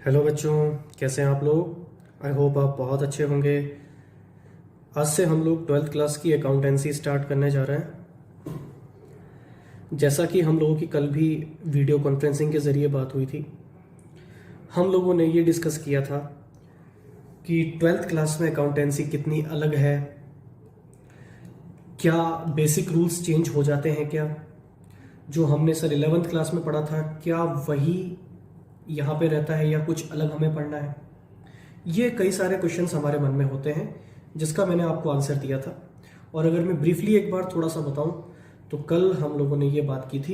Hello बच्चों, कैसे हैं आप लोग। आई होप आप बहुत अच्छे होंगे। आज से हम लोग 12th क्लास की अकाउंटेंसी स्टार्ट करने जा रहे हैं। जैसा कि हम लोगों की कल भी वीडियो कॉन्फ्रेंसिंग के ज़रिए बात हुई थी, हम लोगों ने ये डिस्कस किया था कि 12th क्लास में अकाउंटेंसी कितनी अलग है, क्या बेसिक रूल्स चेंज हो जाते हैं, क्या जो हमने सर 11th क्लास में पढ़ा था क्या वही यहाँ पे रहता है या कुछ अलग हमें पढ़ना है। ये कई सारे क्वेश्चंस हमारे मन में होते हैं जिसका मैंने आपको आंसर दिया था। और अगर मैं ब्रीफली एक बार थोड़ा सा बताऊं तो कल हम लोगों ने ये बात की थी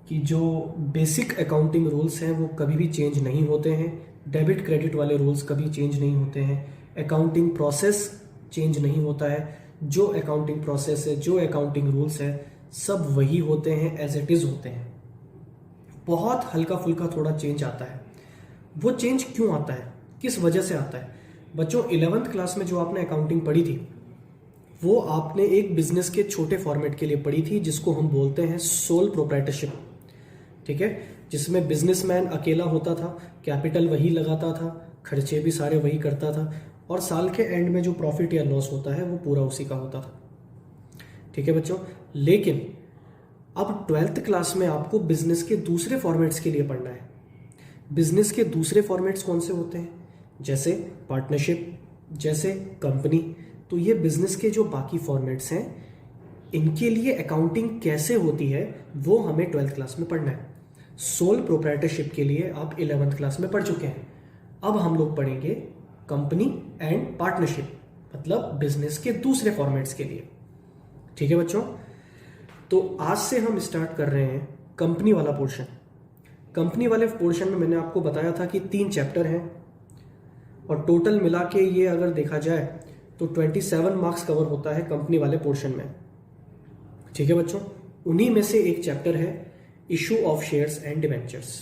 कि जो बेसिक अकाउंटिंग रूल्स हैं वो कभी भी चेंज नहीं होते हैं। डेबिट क्रेडिट वाले रूल्स कभी चेंज नहीं होते हैं। अकाउंटिंग प्रोसेस चेंज नहीं होता है। जो अकाउंटिंग प्रोसेस है, जो अकाउंटिंग रूल्स है, सब वही होते हैं, एज इट इज़ होते हैं। बहुत हल्का फुल्का थोड़ा चेंज आता है। वो चेंज क्यों आता है, किस वजह से आता है? बच्चों, 11th क्लास में जो आपने अकाउंटिंग पढ़ी थी वो आपने एक बिजनेस के छोटे फॉर्मेट के लिए पढ़ी थी जिसको हम बोलते हैं सोल प्रोप्राइटरशिप। ठीक है, जिसमें बिजनेसमैन अकेला होता था, कैपिटल वही लगाता था, खर्चे भी सारे वही करता था और साल के एंड में जो प्रॉफिट या लॉस होता है वो पूरा उसी का होता था। ठीक है बच्चों, लेकिन अब 12th क्लास में आपको बिजनेस के दूसरे फॉर्मेट्स के लिए पढ़ना है। बिजनेस के दूसरे फॉर्मेट्स कौन से होते हैं? जैसे पार्टनरशिप, जैसे कंपनी। तो ये बिजनेस के जो बाकी फॉर्मेट्स हैं इनके लिए अकाउंटिंग कैसे होती है वो हमें 12th क्लास में पढ़ना है। सोल प्रोप्राइटरशिप के लिए आप 11th क्लास में पढ़ चुके हैं। अब हम लोग पढ़ेंगे कंपनी एंड पार्टनरशिप, मतलब बिजनेस के दूसरे फॉर्मेट्स के लिए। ठीक है बच्चों, तो आज से हम स्टार्ट कर रहे हैं कंपनी वाला पोर्शन। कंपनी वाले पोर्शन में मैंने आपको बताया था कि 3 चैप्टर हैं और टोटल मिला के ये अगर देखा जाए तो 27 मार्क्स कवर होता है कंपनी वाले पोर्शन में। ठीक है बच्चों, उन्हीं में से एक चैप्टर है issue of shares and debentures.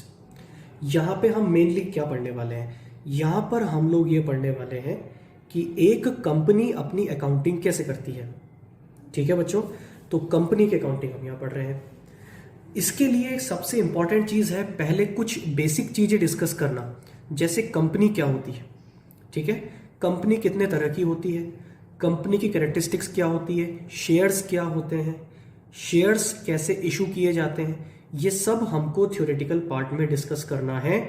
यहाँ पे हम मेनली क्या पढ़ने वाले हैं? यहाँ पर हम लोग ये पढ़ने वाले हैं कि एक कंपनी अपनी अकाउंटिंग कैसे करती है। ठीक है बच्चों, तो कंपनी की अकाउंटिंग हम यहाँ पढ़ रहे हैं। इसके लिए सबसे इंपॉर्टेंट चीज़ है पहले कुछ बेसिक चीज़ें डिस्कस करना, जैसे कंपनी क्या होती है। ठीक है, कंपनी कितने तरह की होती है, कंपनी की कैरेक्टरिस्टिक्स क्या होती है, शेयर्स क्या होते हैं, शेयर्स कैसे इशू किए जाते हैं, ये सब हमको थ्योरेटिकल पार्ट में डिस्कस करना है।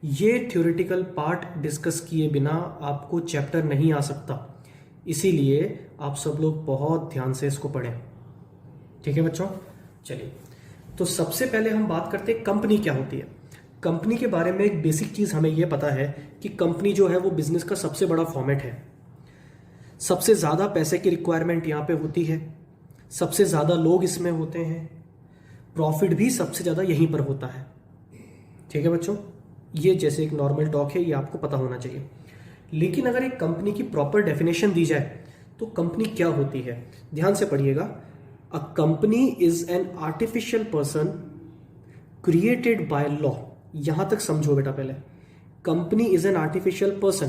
ये थ्योरेटिकल पार्ट डिस्कस किए बिना आपको चैप्टर नहीं आ सकता, इसीलिए आप सब लोग बहुत ध्यान से इसको पढ़ें। ठीक है बच्चों, चलिए तो सबसे पहले हम बात करते हैं कंपनी क्या होती है। कंपनी के बारे में एक बेसिक चीज़ हमें यह पता है कि कंपनी जो है वो बिजनेस का सबसे बड़ा फॉर्मेट है। सबसे ज़्यादा पैसे की रिक्वायरमेंट यहाँ पे होती है, सबसे ज़्यादा लोग इसमें होते हैं, प्रॉफिट भी सबसे ज़्यादा यहीं पर होता है। ठीक है बच्चों, ये जैसे एक नॉर्मल टॉक है, ये आपको पता होना चाहिए। लेकिन अगर एक कंपनी की प्रॉपर डेफिनेशन दी जाए तो कंपनी क्या होती है, ध्यान से पढ़िएगा। A company is an artificial person created by law. यहां तक समझो बेटा पहले। Company is an artificial person.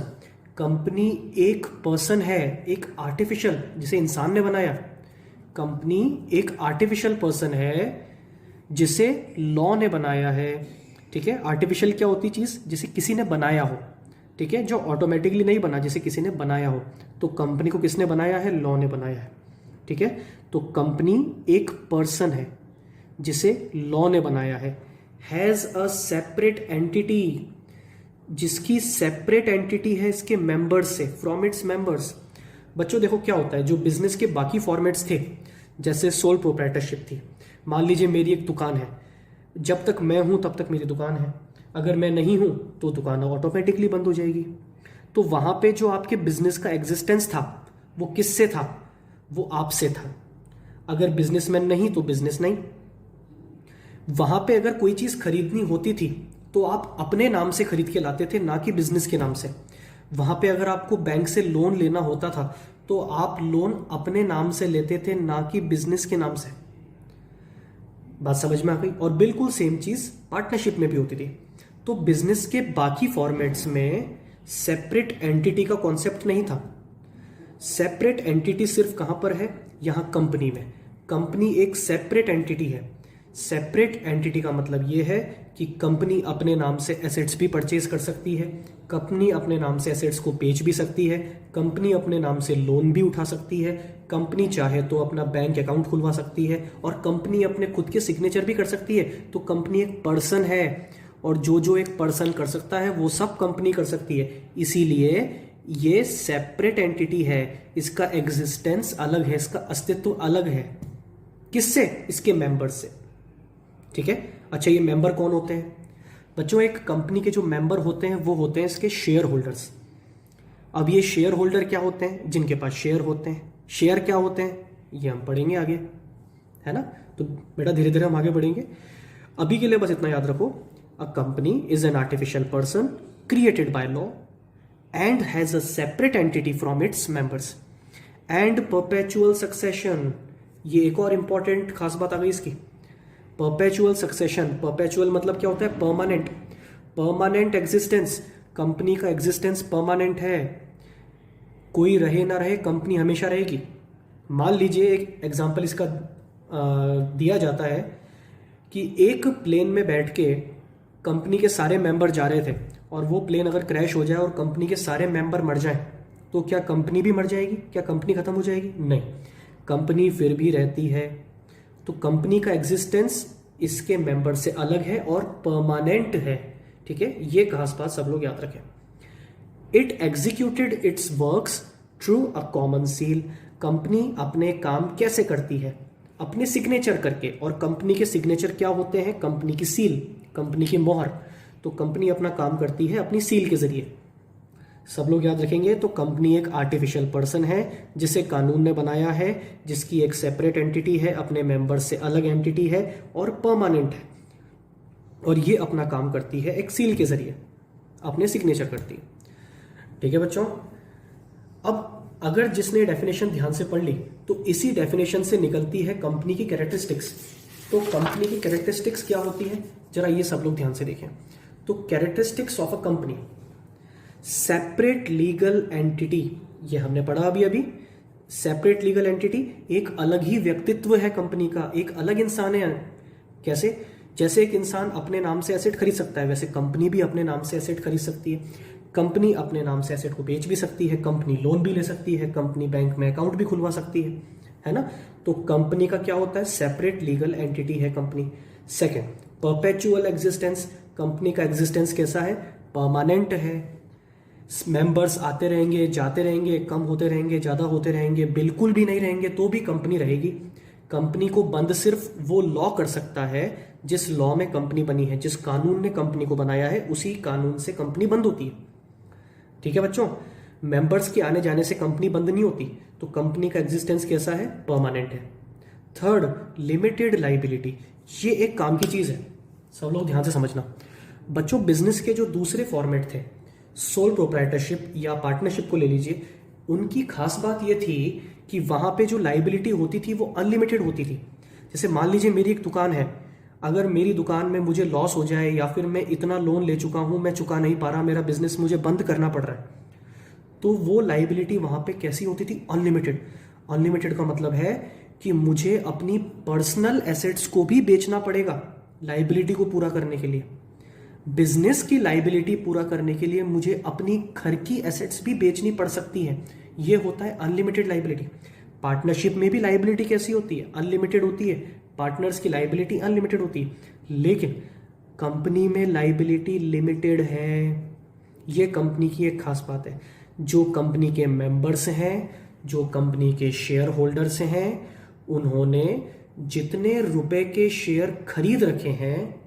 Company एक पर्सन है, एक आर्टिफिशियल, जिसे इंसान ने बनाया। कंपनी एक आर्टिफिशियल पर्सन है जिसे लॉ ने बनाया है। ठीक है, आर्टिफिशियल क्या होती चीज? जिसे किसी ने बनाया हो। ठीक है, जो ऑटोमेटिकली नहीं बना, जिसे किसी ने बनाया हो। तो कंपनी को किसने बनाया है? लॉ ने बनाया है। ठीक है, तो कंपनी एक पर्सन है जिसे लॉ ने बनाया है। हैज अ सेपरेट एंटिटी, जिसकी सेपरेट एंटिटी है इसके मेंबर्स से, फ्रॉम इट्स मेंबर्स। बच्चों देखो क्या होता है, जो बिजनेस के बाकी फॉर्मेट्स थे, जैसे सोल प्रोप्राइटरशिप थी। मान लीजिए मेरी एक दुकान है, जब तक मैं हूं तब तक मेरी दुकान है, अगर मैं नहीं हूं तो दुकान ऑटोमेटिकली बंद हो जाएगी। तो वहां पे जो आपके बिजनेस का एग्जिस्टेंस था वो किससे था? वो आपसे था। अगर बिजनेसमैन नहीं तो बिजनेस नहीं। वहां पे अगर कोई चीज खरीदनी होती थी तो आप अपने नाम से खरीद के लाते थे, ना कि बिजनेस के नाम से। वहां पे अगर आपको बैंक से लोन लेना होता था तो आप लोन अपने नाम से लेते थे, ना कि बिजनेस के नाम से। बात समझ में आ गई? और बिल्कुल सेम चीज पार्टनरशिप में भी होती थी। तो बिजनेस के बाकी फॉर्मेट्स में सेपरेट एंटिटी का कॉन्सेप्ट नहीं था। सेपरेट एंटिटी सिर्फ कहां पर है? यहां कंपनी में। कंपनी एक सेपरेट एंटिटी है सेपरेट एंटिटी का मतलब ये है कि कंपनी अपने नाम से एसेट्स भी परचेज कर सकती है, कंपनी अपने नाम से एसेट्स को बेच भी सकती है, कंपनी अपने नाम से लोन भी उठा सकती है, कंपनी चाहे तो अपना बैंक अकाउंट खुलवा सकती है, और कंपनी अपने खुद के सिग्नेचर भी कर सकती है। तो कंपनी एक पर्सन है, और जो जो एक पर्सन कर सकता है वो सब कंपनी कर सकती है। इसीलिए ये सेपरेट एंटिटी है, इसका एग्जिस्टेंस अलग है, इसका अस्तित्व अलग है। किससे? इसके मेंबर्स से। ठीक है। अच्छा, ये मेंबर कौन होते हैं बच्चों? एक कंपनी के जो मेंबर होते हैं वो होते हैं इसके शेयर होल्डर्स। अब ये शेयर होल्डर क्या होते हैं? जिनके पास शेयर होते हैं। शेयर क्या होते हैं ये हम पढ़ेंगे आगे, है ना। तो बेटा धीरे धीरे हम आगे बढ़ेंगे। अभी के लिए बस इतना याद रखो, a company is an artificial person created by law and has a separate entity from its members and perpetual succession. ये एक और इंपॉर्टेंट खास बात आ गई इसकी, परपेचुअल सक्सेशन। परपेचुअल मतलब क्या होता है? परमानेंट। Permanent existence. कंपनी का एग्जिस्टेंस परमानेंट है, कोई रहे ना रहे कंपनी हमेशा रहेगी। मान लीजिए एक एग्जांपल इसका दिया जाता है कि एक प्लेन में बैठ के कंपनी के सारे मेंबर जा रहे थे, और वो प्लेन अगर क्रैश हो जाए और कंपनी के सारे मेंबर मर जाएं, तो क्या कंपनी भी मर जाएगी? क्या कंपनी खत्म हो जाएगी? नहीं, कंपनी फिर भी रहती है। तो कंपनी का एग्जिस्टेंस इसके मेंबर से अलग है और परमानेंट है। ठीक है, ये खास बात सब लोग याद रखें। It executed it's works through a common seal. Company अपने काम कैसे करती है? अपने सिग्नेचर करके। और कंपनी के सिग्नेचर क्या होते हैं? कंपनी की सील, कंपनी की मोहर। तो कंपनी अपना काम करती है अपनी सील के जरिए। सब लोग याद रखेंगे। तो कंपनी एक आर्टिफिशियल पर्सन है जिसे कानून ने बनाया है, जिसकी एक सेपरेट एंटिटी है, अपने मेंबर से अलग एंटिटी है और परमानेंट है, और ये अपना काम करती है एक सील के जरिए, अपने सिग्नेचर करती है। ठीक है बच्चों, अब अगर जिसने डेफिनेशन ध्यान से पढ़ ली तो इसी डेफिनेशन से निकलती है कंपनी की कैरेक्टरिस्टिक्स। तो कंपनी की कैरेक्टरिस्टिक्स क्या होती है, जरा ये सब लोग ध्यान से देखें। तो characteristics of a company, separate legal entity, ये हमने पढ़ा अभी। सेपरेट लीगल एंटिटी एक अलग ही व्यक्तित्व है कंपनी का, एक अलग इंसान है। कैसे? जैसे एक इंसान अपने नाम से एसेट खरीद सकता है, वैसे कंपनी भी अपने नाम से एसेट खरीद सकती है। कंपनी अपने नाम से एसेट को बेच भी सकती है, कंपनी लोन भी ले सकती है, कंपनी बैंक में अकाउंट भी खुलवा सकती है ना। तो कंपनी का क्या होता है? सेपरेट लीगल एंटिटी है company. Second, perpetual existence. Company का एग्जिस्टेंस कैसा है? परमानेंट है। मेंबर्स आते रहेंगे, जाते रहेंगे, कम होते रहेंगे, ज्यादा होते रहेंगे, बिल्कुल भी नहीं रहेंगे तो भी कंपनी रहेगी। कंपनी को बंद सिर्फ वो लॉ कर सकता है जिस लॉ में कंपनी बनी है, जिस कानून ने कंपनी को बनाया है, उसी कानून से कंपनी बंद होती है। ठीक है बच्चों, मेंबर्स के आने जाने से कंपनी बंद नहीं होती। तो कंपनी का एग्जिस्टेंस कैसा है? परमानेंट है। Third, limited liability. ये एक काम की चीज है, सब लोग ध्यान से समझना बच्चों। बिजनेस के जो दूसरे फॉर्मेट थे, सोल प्रोप्राइटरशिप या पार्टनरशिप को ले लीजिए, उनकी खास बात यह थी कि वहां पे जो लाइबिलिटी होती थी वो अनलिमिटेड होती थी। जैसे मान लीजिए मेरी एक दुकान है, अगर मेरी दुकान में मुझे लॉस हो जाए या फिर मैं इतना लोन ले चुका हूं, मैं चुका नहीं पा रहा, मेरा बिजनेस मुझे बंद करना पड़ रहा है, तो वो लाइबिलिटी वहां पे कैसी होती थी? अनलिमिटेड। अनलिमिटेड का मतलब है कि मुझे अपनी पर्सनल एसेट्स को भी बेचना पड़ेगा लाइबिलिटी को पूरा करने के लिए। बिजनेस की लाइबिलिटी पूरा करने के लिए मुझे अपनी घर की एसेट्स भी बेचनी पड़ सकती है। ये होता है अनलिमिटेड लाइबिलिटी। पार्टनरशिप में भी लाइबिलिटी कैसी होती है? अनलिमिटेड होती है। पार्टनर्स की लाइबिलिटी अनलिमिटेड होती है, लेकिन कंपनी में लाइबिलिटी लिमिटेड है। ये कंपनी की एक खास बात है। जो कंपनी के मेंबर्स हैं, जो कंपनी के शेयर होल्डर्स हैं, उन्होंने जितने रुपए के शेयर खरीद रखे हैं,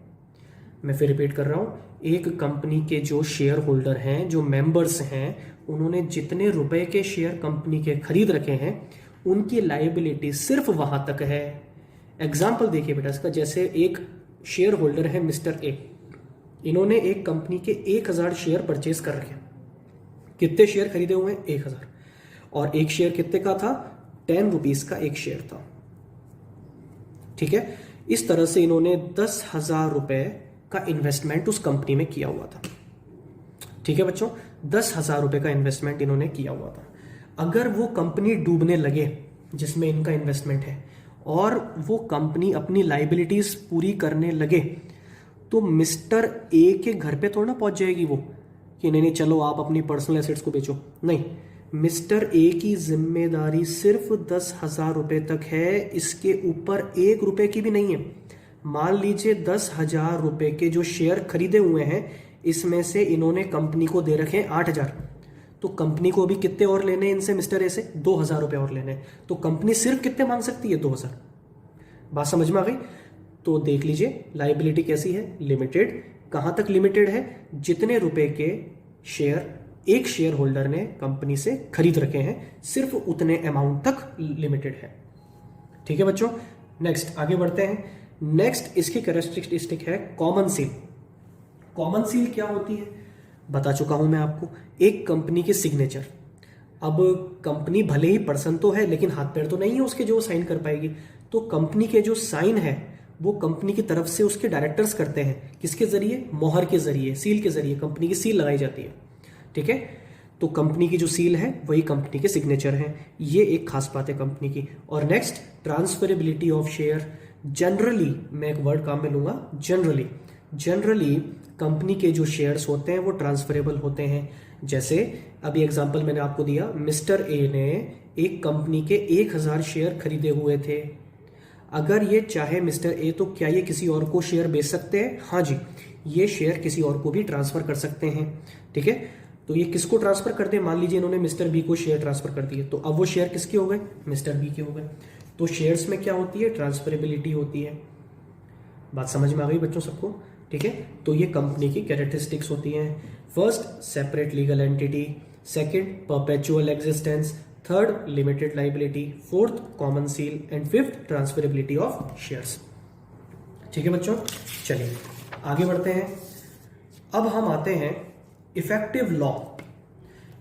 मैं फिर रिपीट कर रहा हूं, एक कंपनी के जो शेयर होल्डर हैं, जो मेंबर्स हैं, उन्होंने जितने रुपए के शेयर कंपनी के खरीद रखे हैं, उनकी लाइबिलिटी सिर्फ वहां तक है। एग्जाम्पल देखिए बेटा इसका, जैसे एक शेयर होल्डर है मिस्टर ए, इन्होंने एक कंपनी के 1000 शेयर परचेज कर रखे हैं। कितने शेयर खरीदे हुए हैं? 1000। और एक शेयर कितने का था? 10 रुपीज का एक शेयर था। ठीक है, इस तरह से इन्होंने 10,000 रुपए का इन्वेस्टमेंट उस कंपनी में किया हुआ था। ठीक है बच्चों, 10,000 रुपए का इन्वेस्टमेंट इन्होंने किया हुआ था। अगर वो कंपनी डूबने लगे जिसमें इनका इन्वेस्टमेंट है, और वो कंपनी अपनी लाइबिलिटीज पूरी करने लगे, तो मिस्टर ए के घर पे थोड़ा ना पहुंच जाएगी वो कि नहीं नहीं चलो आप अपनी पर्सनल एसेट्स को बेचो। नहीं, मिस्टर ए की जिम्मेदारी सिर्फ 10,000 रुपए तक है, इसके ऊपर 1 रुपए की भी नहीं है। मान लीजिए 10,000 रुपए के जो शेयर खरीदे हुए हैं, इसमें से इन्होंने कंपनी को दे रखे हैं 8,000, तो कंपनी को अभी कितने और लेने हैं इनसे, मिस्टर ए से 2,000 रुपए और लेने हैं, तो कंपनी सिर्फ कितने मांग सकती है, 2,000। बात समझ में आ गई? तो देख लीजिए लाइबिलिटी कैसी है, लिमिटेड। कहां तक लिमिटेड है, जितने रुपए के शेयर एक शेयर होल्डर ने कंपनी से खरीद रखे हैं, सिर्फ उतने अमाउंट तक लिमिटेड है। ठीक है बच्चों, नेक्स्ट आगे बढ़ते हैं। नेक्स्ट इसकी कैरेक्टरिस्टिक है कॉमन सील। कॉमन सील क्या होती है बता चुका हूं मैं आपको, एक कंपनी के सिग्नेचर। अब कंपनी भले ही पर्सन तो है, लेकिन हाथ पैर तो नहीं है उसके जो साइन कर पाएगी, तो कंपनी के जो साइन है वो कंपनी की तरफ से उसके डायरेक्टर्स करते हैं। किसके जरिए, मोहर के जरिए, सील के जरिए कंपनी की सील लगाई जाती है। ठीक है, तो कंपनी की जो सील है वही कंपनी के सिग्नेचर हैं, ये एक खास बात है कंपनी की। और next, transferability of share. Generally, मैं एक वर्ड काम में लूंगा, जनरली कंपनी के जो शेयर्स होते हैं वो ट्रांसफरेबल होते हैं। जैसे अभी एग्जांपल मैंने आपको दिया, मिस्टर ए ने एक कंपनी के 1,000 शेयर खरीदे हुए थे। अगर ये चाहे मिस्टर ए, तो क्या ये किसी और को शेयर बेच सकते हैं? हाँ जी, ये शेयर किसी और को भी ट्रांसफर कर सकते हैं। ठीक है, तो ये किसको ट्रांसफर करते हैं, मान लीजिए इन्होंने मिस्टर बी को शेयर ट्रांसफर कर दिए, तो अब वो शेयर किसके हो गए, मिस्टर बी के हो गए। तो शेयर्स में क्या होती है, ट्रांसफरेबिलिटी होती है। बात समझ में आ गई बच्चों सबको? ठीक है, तो ये कंपनी की कैरेक्टरिस्टिक्स होती हैं। First, separate legal entity. Second, perpetual existence. Third, limited liability. Fourth, common seal. And fifth, transferability of shares. ठीक है बच्चों, चलिए आगे बढ़ते हैं। अब हम आते हैं इफेक्टिव लॉ।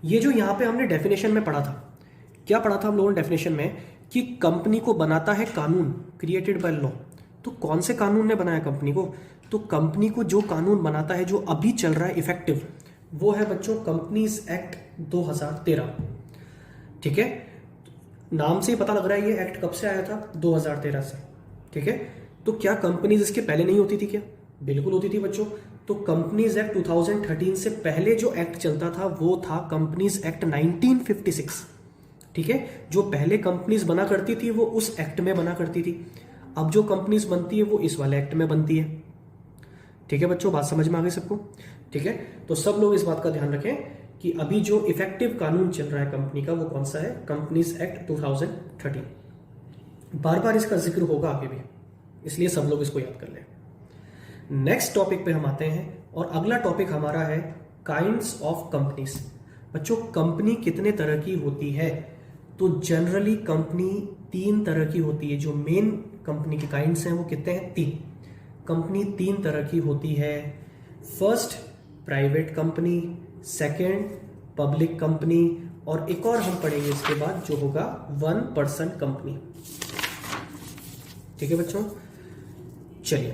ये जो यहां पे हमने डेफिनेशन में पढ़ा था, क्या पढ़ा था हम लोगों ने डेफिनेशन में, कि कंपनी को बनाता है कानून, क्रिएटेड बाय लॉ। तो कौन से कानून ने बनाया कंपनी को, तो कंपनी को जो कानून बनाता है जो अभी चल रहा है इफेक्टिव, वो है बच्चों कंपनीज एक्ट 2013। ठीक है, नाम से ही पता लग रहा है ये एक्ट कब से आया था, 2013 से। ठीक है, तो क्या कंपनीज इसके पहले नहीं होती थी क्या? बिल्कुल होती थी बच्चों। तो कंपनीज एक्ट 2013 से पहले जो एक्ट चलता था वो था कंपनीज एक्ट 1956। ठीक है, जो पहले कंपनीज बना करती थी वो उस एक्ट में बना करती थी, अब जो कंपनीज बनती है वो इस वाले एक्ट में बनती है। ठीक है बच्चों, बात समझ में आ गई सबको? ठीक है, तो सब लोग इस बात का ध्यान रखें कि अभी जो इफेक्टिव कानून चल रहा है कंपनी का वो कौन सा है, कंपनीज एक्ट 2013। बार बार इसका जिक्र होगा आगे भी, इसलिए सब लोग इसको याद कर लें। नेक्स्ट टॉपिक पे हम आते हैं, और अगला टॉपिक हमारा है काइंड्स ऑफ कंपनीज। बच्चों, कंपनी कितने तरह की होती है, तो जनरली कंपनी 3 तरह की होती है। जो मेन कंपनी के काइंड्स हैं वो कितने हैं, 3। कंपनी 3 तरह की होती है। First, private company. Second, public company. और एक और हम पढ़ेंगे इसके बाद जो होगा 1 पर्सन कंपनी। ठीक है बच्चों, चलिए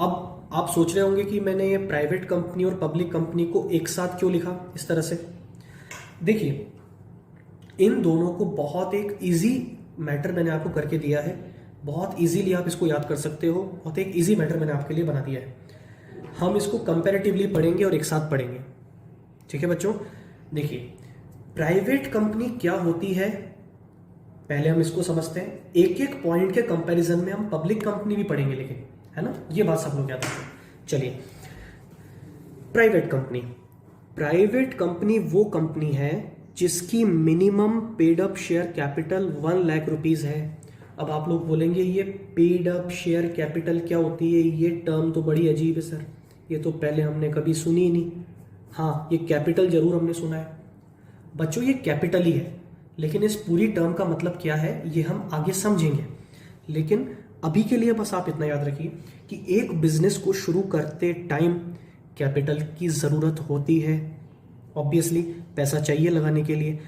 अब आप सोच रहे होंगे कि मैंने ये प्राइवेट कंपनी और पब्लिक कंपनी को एक साथ क्यों लिखा इस तरह से। देखिए, इन दोनों को बहुत एक इजी मैटर मैंने आपको करके दिया है, बहुत इजीली आप इसको याद कर सकते हो, बहुत एक इजी मैटर मैंने आपके लिए बना दिया है। हम इसको कंपैरेटिवली पढ़ेंगे और एक साथ पढ़ेंगे। ठीक है बच्चों, देखिए प्राइवेट कंपनी क्या होती है पहले हम इसको समझते हैं, एक एक पॉइंट के कंपैरिजन में हम पब्लिक कंपनी भी पढ़ेंगे, लेकिन है ना, ये बात सब लोग याद रखें। चलिए, प्राइवेट कंपनी वो कंपनी है जिसकी minimum paid up share capital 1 lakh rupees है। अब आप लोग बोलेंगे ये पेड अप शेयर कैपिटल क्या होती है, ये टर्म तो बड़ी अजीब है सर, ये तो पहले हमने कभी सुनी ही नहीं। हाँ, ये कैपिटल जरूर हमने सुना है बच्चों, ये कैपिटल ही है, लेकिन इस पूरी टर्म का मतलब क्या है ये हम आगे समझेंगे। लेकिन अभी के लिए बस आप इतना याद रखिए कि एक बिजनेस को शुरू करते टाइम कैपिटल की ज़रूरत होती है। ऑब्वियसली पैसा चाहिए लगाने के लिए,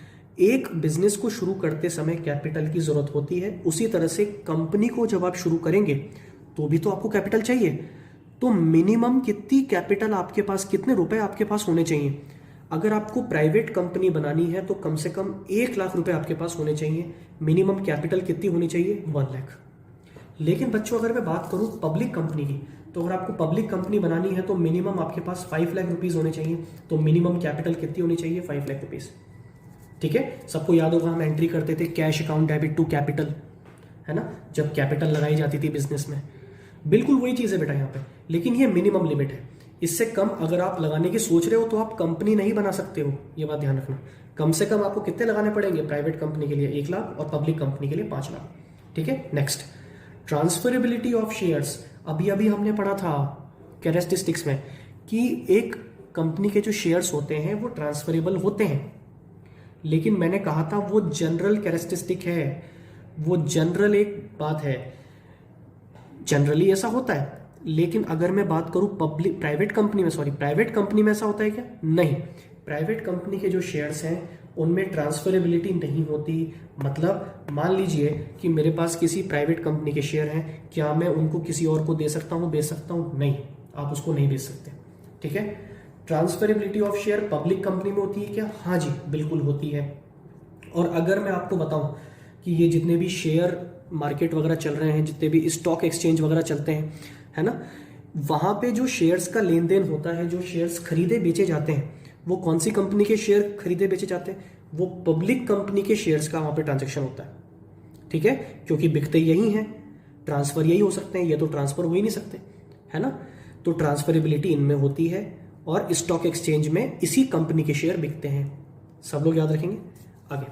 एक बिजनेस को शुरू करते समय कैपिटल की ज़रूरत होती है। उसी तरह से कंपनी को जब आप शुरू करेंगे तो भी तो आपको कैपिटल चाहिए। तो मिनिमम कितनी कैपिटल आपके पास, कितने रुपए आपके पास होने चाहिए। अगर आपको प्राइवेट कंपनी बनानी है तो कम से कम 1 लाख रुपए आपके पास होने चाहिए। मिनिमम कैपिटल कितनी होनी चाहिए, 1 लाख। लेकिन बच्चों अगर मैं बात करूं पब्लिक कंपनी की, तो अगर आपको पब्लिक कंपनी बनानी है तो मिनिमम आपके पास 5 लाख रुपीज होने चाहिए। तो मिनिमम कैपिटल कितनी होनी चाहिए? 5 लाख रुपीज। ठीक है, सबको याद होगा हम एंट्री करते थे cash account debit to capital, है ना, जब कैपिटल लगाई जाती थी बिजनेस में। बिल्कुल वही चीज है बेटा यहाँ पे, लेकिन ये मिनिमम लिमिट है। इससे कम अगर आप लगाने की सोच रहे हो तो आप कंपनी नहीं बना सकते हो, ये बात ध्यान रखना। कम से कम आपको कितने लगाने पड़ेंगे? प्राइवेट कंपनी के लिए 1 लाख और पब्लिक कंपनी के लिए 5 लाख। ठीक है, नेक्स्ट, ट्रांसफरेबिलिटी ऑफ शेयर्स। अभी अभी हमने पढ़ा था कैरेक्टरिस्टिक्स में कि एक कंपनी के जो शेयर्स होते हैं वो ट्रांसफरेबल होते हैं, लेकिन मैंने कहा था वो जनरल कैरेक्टरिस्टिक है, वो जनरल एक बात है, जनरली ऐसा होता है। लेकिन अगर मैं बात करूं प्राइवेट कंपनी में ऐसा होता है क्या? नहीं, प्राइवेट कंपनी के जो शेयर्स हैं उनमें ट्रांसफरेबिलिटी नहीं होती। मतलब मान लीजिए कि मेरे पास किसी प्राइवेट कंपनी के शेयर हैं, क्या मैं उनको किसी और को दे सकता हूं, बेच सकता हूं? नहीं, आप उसको नहीं बेच सकते। ठीक है, transferability of share public company में होती है क्या? हाँ जी, बिल्कुल होती है। और अगर मैं आपको बताऊं कि ये जितने भी शेयर मार्केट वगैरह चल रहे हैं, जितने भी स्टॉक एक्सचेंज वगैरह चलते हैं, है ना, वहां पे जो शेयर्स का लेन देन होता है, जो शेयर्स खरीदे बेचे जाते हैं, वो कौन सी कंपनी के शेयर खरीदे बेचे जाते हैं? वो पब्लिक कंपनी के शेयर्स का वहां पे ट्रांजैक्शन होता है। ठीक है, क्योंकि बिकते यही हैं, ट्रांसफर यही हो सकते हैं, ये तो ट्रांसफर हो ही नहीं सकते, है ना। तो ट्रांसफरेबिलिटी इनमें होती है और स्टॉक एक्सचेंज में इसी कंपनी के शेयर बिकते हैं। सब लोग याद रखेंगे। आगे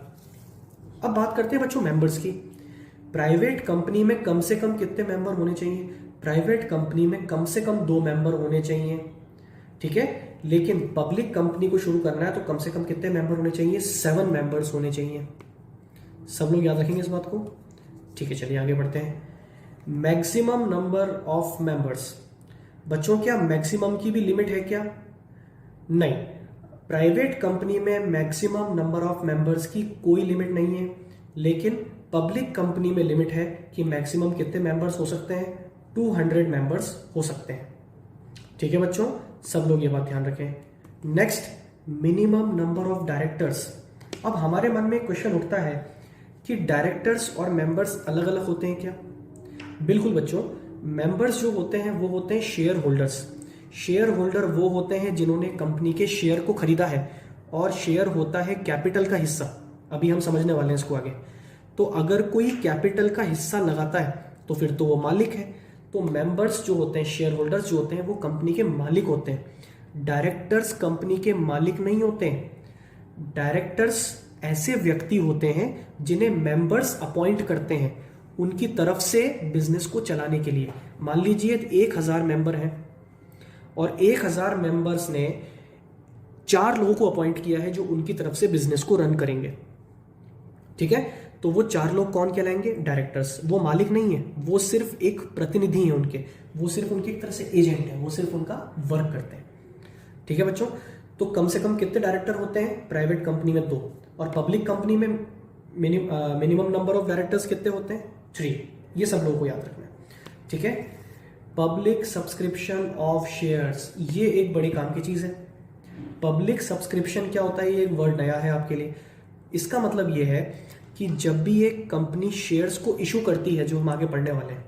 अब बात करते हैं बच्चों मेंबर्स की। प्राइवेट कंपनी में कम से कम कितने मेंबर होने चाहिए? प्राइवेट कंपनी में कम से कम 2 मेंबर होने चाहिए। ठीक है, लेकिन पब्लिक कंपनी को शुरू करना है तो कम से कम कितने मेंबर होने चाहिए? 7 मेंबर्स होने चाहिए। सब लोग याद रखेंगे इस बात को। ठीक है, चलिए आगे बढ़ते हैं। Maximum number of members. बच्चों क्या मैक्सिमम की भी लिमिट है क्या? नहीं, प्राइवेट कंपनी में मैक्सिमम नंबर ऑफ मेंबर्स की कोई लिमिट नहीं है, लेकिन पब्लिक कंपनी में लिमिट है कि मैक्सिमम कितने मेंबर्स हो सकते हैं? 200 मेंबर्स हो सकते हैं। ठीक है बच्चों, सब लोग ये बात ध्यान रखें। Next, minimum number of directors. अब हमारे मन में क्वेश्चन उठता है कि डायरेक्टर्स और मेंबर्स अलग अलग होते हैं क्या? बिल्कुल बच्चों, मेंबर्स जो होते हैं वो होते हैं शेयर होल्डर्स। शेयर होल्डर वो होते हैं जिन्होंने कंपनी के शेयर को खरीदा है, और शेयर होता है कैपिटल का हिस्सा। अभी हम समझने वाले हैं इसको आगे। तो अगर कोई कैपिटल का हिस्सा लगाता है तो फिर तो वो मालिक है। तो मेंबर्स जो होते हैं, शेयर होल्डर्स जो होते हैं, वो कंपनी के मालिक होते हैं। डायरेक्टर्स कंपनी के मालिक नहीं होते हैं। डायरेक्टर्स ऐसे व्यक्ति होते हैं जिन्हें मेंबर्स अपॉइंट करते हैं उनकी तरफ से बिजनेस को चलाने के लिए। मान लीजिए 1000 मेंबर हैं और 1000 मेंबर्स ने 4 लोगों को अपॉइंट किया है जो उनकी तरफ से बिजनेस को रन करेंगे। ठीक है, तो वो 4 लोग कौन कहलाएंगे? डायरेक्टर्स। वो मालिक नहीं है, वो सिर्फ एक प्रतिनिधि है उनके, वो सिर्फ उनकी एक तरह से एजेंट है, वो सिर्फ उनका वर्क करते हैं। ठीक है बच्चों, तो कम से कम कितने डायरेक्टर होते हैं? प्राइवेट कंपनी में 2, और पब्लिक कंपनी में मिनिमम नंबर ऑफ डायरेक्टर्स कितने होते हैं? 3। ये सब लोगों को याद रखना है। ठीक है, पब्लिक सब्सक्रिप्शन ऑफ शेयर्स, ये एक बड़ी काम की चीज है। पब्लिक सब्सक्रिप्शन क्या होता है? ये एक वर्ड नया है आपके लिए। इसका मतलब ये है कि जब भी एक कंपनी शेयर्स को इशू करती है, जो हम आगे पढ़ने वाले हैं,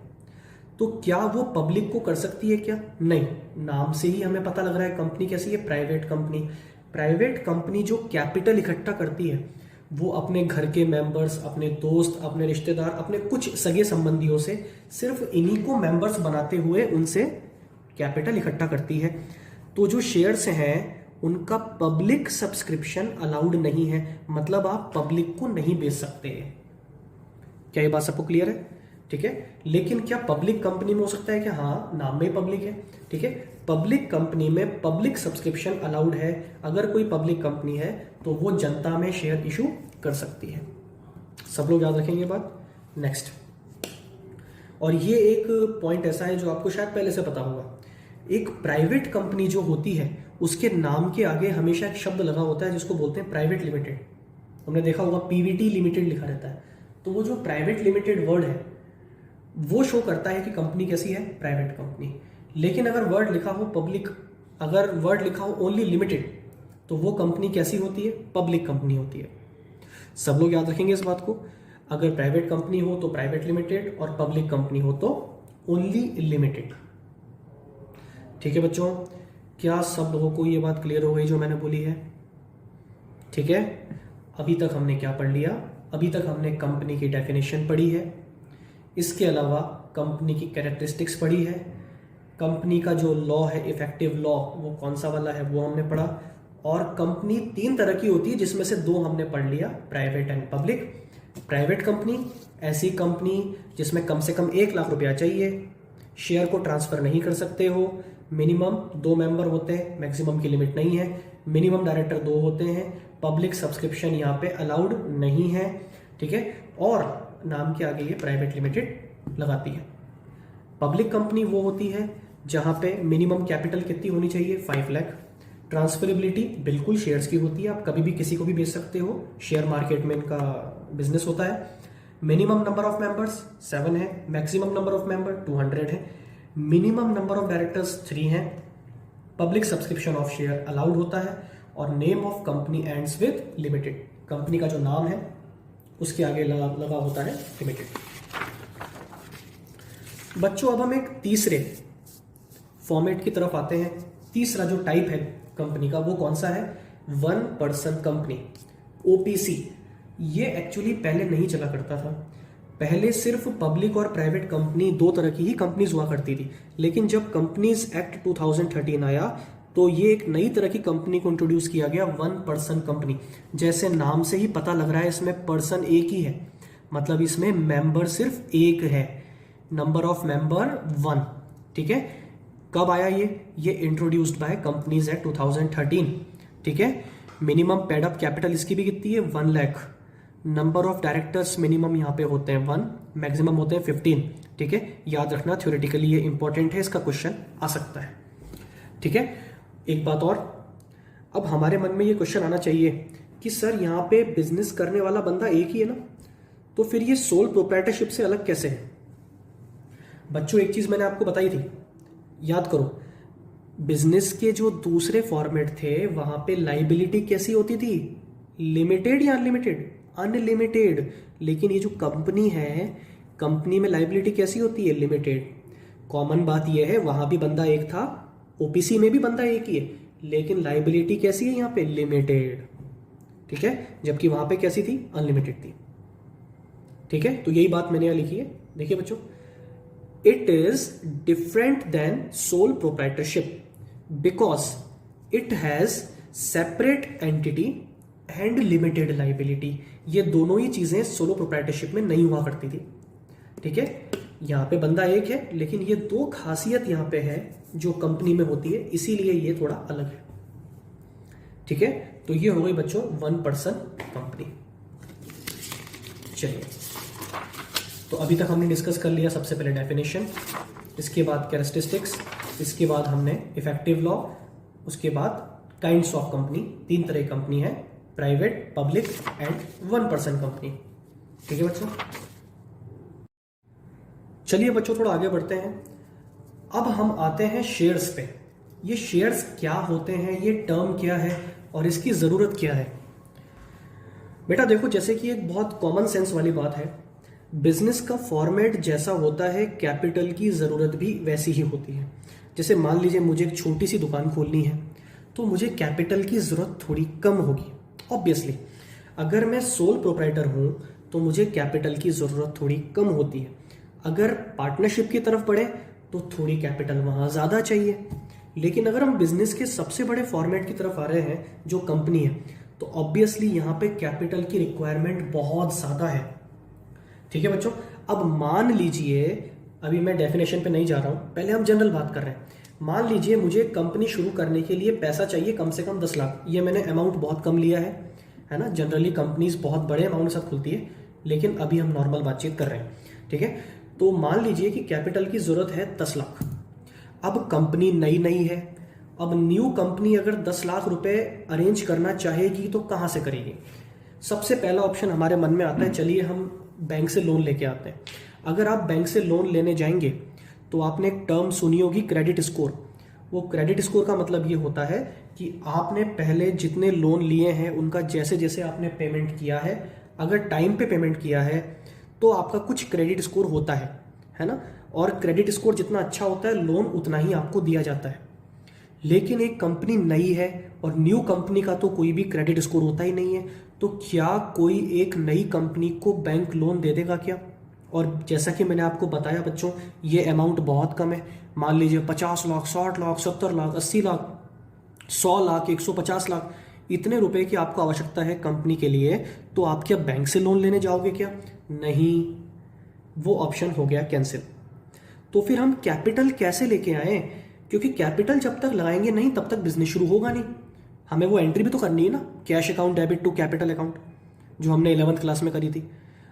तो क्या वो पब्लिक को कर सकती है क्या? नहीं, नाम से ही हमें पता लग रहा है कंपनी कैसी है, प्राइवेट कंपनी। प्राइवेट कंपनी जो कैपिटल इकट्ठा करती है वो अपने घर के मेंबर्स, अपने दोस्त, अपने रिश्तेदार, अपने कुछ सगे संबंधियों से सिर्फ इन्हीं को मेंबर्स बनाते हुए उनसे कैपिटल इकट्ठा करती है। तो जो शेयर्स हैं उनका पब्लिक सब्सक्रिप्शन अलाउड नहीं है, मतलब आप पब्लिक को नहीं बेच सकते। क्या ये बात सबको क्लियर है? ठीक है, लेकिन क्या पब्लिक कंपनी में हो सकता है? क्या हाँ, नाम में पब्लिक है। ठीक है, पब्लिक कंपनी में पब्लिक सब्सक्रिप्शन अलाउड है। अगर कोई पब्लिक कंपनी है तो वो जनता में शेयर इशू कर सकती है। सब लोग याद रखेंगे बात। नेक्स्ट, और ये एक पॉइंट ऐसा है जो आपको शायद पहले से पता होगा। एक प्राइवेट कंपनी जो होती है उसके नाम के आगे हमेशा एक शब्द लगा होता है जिसको बोलते हैं प्राइवेट लिमिटेड। हमने देखा होगा पीवीटी लिमिटेड लिखा रहता है। तो वो जो प्राइवेट लिमिटेड वर्ड है वो शो करता है कि कंपनी कैसी है, प्राइवेट कंपनी। लेकिन अगर वर्ड लिखा हो पब्लिक, अगर वर्ड लिखा हो ओनली लिमिटेड, तो वो कंपनी कैसी होती है, पब्लिक कंपनी होती है। सब लोग याद रखेंगे इस बात को। अगर प्राइवेट कंपनी हो तो प्राइवेट लिमिटेड, और पब्लिक कंपनी हो तो ओनली लिमिटेड। ठीक है बच्चों, क्या सब लोगों को ये बात क्लियर हो गई जो मैंने बोली है? ठीक है, अभी तक हमने क्या पढ़ लिया? अभी तक हमने कंपनी की डेफिनेशन पढ़ी है, इसके अलावा कंपनी की कैरेक्टरिस्टिक्स पढ़ी है, कंपनी का जो लॉ है, इफेक्टिव लॉ, वो कौन सा वाला है वो हमने पढ़ा, और कंपनी 3 तरह की होती है जिसमें से 2 हमने पढ़ लिया, private and public. Private company ऐसी कंपनी जिसमें कम से कम 1 लाख रुपया चाहिए, शेयर को ट्रांसफर नहीं कर सकते हो, मिनिमम 2 मेंबर होते हैं, मैक्सिमम की लिमिट नहीं है, मिनिमम डायरेक्टर 2 होते हैं, पब्लिक सब्सक्रिप्शन यहाँ पे अलाउड नहीं है। ठीक है, और नाम के आगे ये प्राइवेट लिमिटेड लगाती है। पब्लिक कंपनी वो होती है जहां पे मिनिमम कैपिटल कितनी होनी चाहिए? 5 लाख। ट्रांसफरेबिलिटी बिल्कुल शेयर्स की होती है, आप कभी भी किसी को भी बेच सकते हो, शेयर मार्केट में इनका बिजनेस होता है। मिनिमम नंबर ऑफ मेंबर्स 7 है, मैक्सिमम नंबर ऑफ मेंबर 200 है, मिनिमम नंबर ऑफ डायरेक्टर्स 3 है, public subscription of share allowed होता है, और name of company ends with limited. Company का जो नाम है उसके आगे लगा होता है लिमिटेड। बच्चों अब हम एक तीसरे फॉर्मेट की तरफ आते हैं। तीसरा जो टाइप है कंपनी का वो कौन सा है? 1 पर्सन कंपनी, ओपीसी। ये एक्चुअली पहले नहीं चला करता था, पहले सिर्फ पब्लिक और प्राइवेट कंपनी 2 तरह की ही कंपनीज हुआ करती थी। लेकिन जब कंपनीज एक्ट 2013 आया तो ये एक नई तरह की कंपनी को इंट्रोड्यूस किया गया, 1 पर्सन कंपनी। जैसे नाम से ही पता लग रहा है इसमें पर्सन एक ही है, मतलब इसमें मेंबर सिर्फ एक है, नंबर ऑफ मेंबर 1। ठीक है, कब आया ये इंट्रोड्यूस्ड बाय कंपनीज एक्ट 2013। ठीक है, मिनिमम पेड अप कैपिटल इसकी भी कितनी है? 1 lakh. Number of directors minimum यहाँ पे होते हैं 1, मैक्सिमम होते हैं 15। ठीक है, याद रखना, थ्योरेटिकली ये इंपॉर्टेंट है, इसका क्वेश्चन आ सकता है। ठीक है, एक बात और, अब हमारे मन में ये क्वेश्चन आना चाहिए कि सर यहाँ पे बिजनेस करने वाला बंदा एक ही है ना, तो फिर ये सोल प्रोप्राइटरशिप से अलग कैसे है? बच्चों एक चीज मैंने आपको बताई थी, याद करो, बिजनेस के जो दूसरे फॉर्मेट थे वहां पे लाइबिलिटी कैसी होती थी? लिमिटेड या अनलिमिटेड? अनलिमिटेड। लेकिन ये जो कंपनी है, कंपनी में लाइबिलिटी कैसी होती है? लिमिटेड। कॉमन बात यह है, वहां भी बंदा एक था, ओपीसी में भी बंदा एक ही है, लेकिन लाइबिलिटी कैसी है यहाँ पे? लिमिटेड। ठीक है, जबकि वहां पे कैसी थी? अनलिमिटेड थी। ठीक है, तो यही बात मैंने यहां लिखी है, देखिए बच्चों, it is different than sole proprietorship because it has separate entity and limited liability। ये दोनों ही चीजें सोलो प्रोप्राइटरशिप में नहीं हुआ करती थी। ठीक है, यहाँ पे बंदा एक है, लेकिन ये 2 खासियत यहाँ पे है जो कंपनी में होती है, इसीलिए ये थोड़ा अलग है। ठीक है, तो ये हो गई बच्चों 1 पर्सन कंपनी। चलिए, तो अभी तक हमने डिस्कस कर लिया सबसे पहले डेफिनेशन, इसके बाद कैरेक्टरिस्टिक्स, इसके बाद हमने इफेक्टिव लॉ, उसके बाद काइंड्स ऑफ कंपनी। 3 तरह की कंपनी है, private, public and 1 person company. ठीक है बच्चों, चलिए बच्चों थोड़ा आगे बढ़ते हैं। अब हम आते हैं शेयर्स पे। ये शेयर्स क्या होते हैं, ये टर्म क्या है और इसकी जरूरत क्या है? बेटा देखो, जैसे कि एक बहुत कॉमन सेंस वाली बात है, बिजनेस का फॉर्मेट जैसा होता है, कैपिटल की ज़रूरत भी वैसी ही होती है। जैसे मान लीजिए मुझे एक छोटी सी दुकान खोलनी है, तो मुझे कैपिटल की ज़रूरत थोड़ी कम होगी। ऑब्वियसली अगर मैं सोल प्रोप्राइटर हूँ तो मुझे कैपिटल की ज़रूरत थोड़ी कम होती है। अगर पार्टनरशिप की तरफ बढ़े तो थोड़ी कैपिटल वहाँ ज़्यादा चाहिए। लेकिन अगर हम बिजनेस के सबसे बड़े फॉर्मेट की तरफ आ रहे हैं जो कंपनी है, तो ऑब्वियसली यहाँ पे कैपिटल की रिक्वायरमेंट बहुत ज़्यादा है। ठीक है बच्चों, अब मान लीजिए, अभी मैं डेफिनेशन पे नहीं जा रहा हूँ, पहले हम जनरल बात कर रहे हैं। मान लीजिए मुझे कंपनी शुरू करने के लिए पैसा चाहिए कम से कम 10 लाख। ये मैंने अमाउंट बहुत कम लिया है ना। जनरली कंपनीज बहुत बड़े अमाउंट के साथ खुलती है, लेकिन अभी हम नॉर्मल बातचीत कर रहे हैं। ठीक है, तो मान लीजिए कि कैपिटल की जरूरत है 10 लाख। अब कंपनी नई नई है, अब न्यू कंपनी अगर 10 लाख रुपए अरेंज करना चाहेगी तो कहाँ से करेगी? सबसे पहला ऑप्शन हमारे मन में आता है, चलिए हम बैंक से लोन लेके आते हैं। अगर आप बैंक से लोन लेने जाएंगे तो आपने एक टर्म सुनी होगी, क्रेडिट स्कोर। वो क्रेडिट स्कोर का मतलब ये होता है कि आपने पहले जितने लोन लिए हैं उनका जैसे जैसे आपने पेमेंट किया है, अगर टाइम पे पेमेंट किया है तो आपका कुछ क्रेडिट स्कोर होता है ना, और क्रेडिट स्कोर जितना अच्छा होता है लोन उतना ही आपको दिया जाता है। लेकिन एक कंपनी नई है और न्यू कंपनी का तो कोई भी क्रेडिट स्कोर होता ही नहीं है, तो क्या कोई एक नई कंपनी को बैंक लोन दे देगा क्या? और जैसा कि मैंने आपको बताया बच्चों, ये अमाउंट बहुत कम है। मान लीजिए 50 लाख, 60 लाख, 70 लाख, 80 लाख, 100 लाख, 150 लाख, इतने रुपए की आपको आवश्यकता है कंपनी के लिए, तो आप क्या बैंक से लोन लेने जाओगे क्या? नहीं, वो ऑप्शन हो गया कैंसिल। तो फिर हम कैपिटल कैसे लेके आए? क्योंकि कैपिटल जब तक लगाएंगे नहीं तब तक बिजनेस शुरू होगा नहीं। हमें वो एंट्री भी तो करनी है ना, cash account debit to capital account, जो हमने 11th क्लास में करी थी।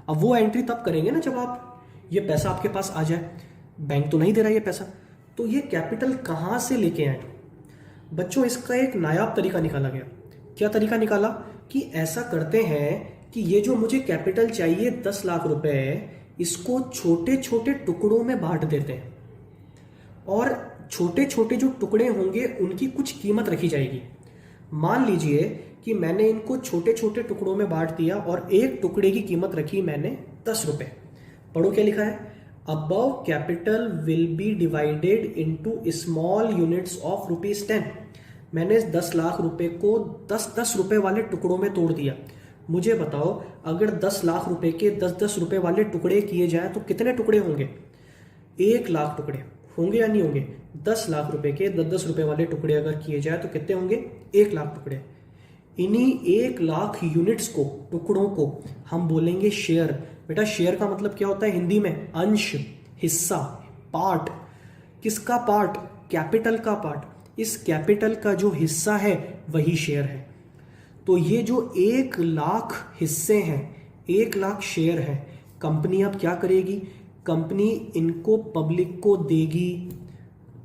अब वो एंट्री तब करेंगे ना जब आप ये पैसा आपके पास आ जाए। बैंक तो नहीं दे रहा ये पैसा, तो ये कैपिटल कहाँ से लेके आए? बच्चों, इसका एक नायाब तरीका निकाला गया। क्या तरीका निकाला? कि ऐसा करते हैं कि ये जो मुझे कैपिटल चाहिए 10 लाख रुपए, इसको छोटे छोटे टुकड़ों में बांट देते हैं, और छोटे छोटे जो टुकड़े होंगे उनकी कुछ कीमत रखी जाएगी। मान लीजिए कि मैंने इनको छोटे छोटे टुकड़ों में बांट दिया और एक टुकड़े की कीमत रखी मैंने 10 रुपए। पढ़ो क्या लिखा है, above capital will be divided into small units of ₹10। मैंने 10 लाख रुपए को 10-10 रुपए वाले टुकड़ों में तोड़ दिया। मुझे बताओ, अगर 10 लाख रुपए के 10-10 रुपए वाले टुकड़े किए जाए तो कितने टुकड़े होंगे? 1 लाख टुकड़े होंगे या नहीं होंगे? 10 लाख रुपए के 10-10 रुपए वाले टुकड़े अगर किए जाए तो कितने होंगे? 1 लाख टुकड़े। इन्हीं 1 लाख यूनिट्स को, टुकड़ों को हम बोलेंगे शेयर। बेटा, शेयर का मतलब क्या होता है हिंदी में? अंश, हिस्सा, पार्ट। किसका पार्ट? कैपिटल का पार्ट। इस कैपिटल का जो हिस्सा है वही शेयर है। तो ये जो 1 लाख हिस्से हैं, 1 लाख शेयर है, कंपनी अब क्या करेगी? कंपनी इनको पब्लिक को देगी,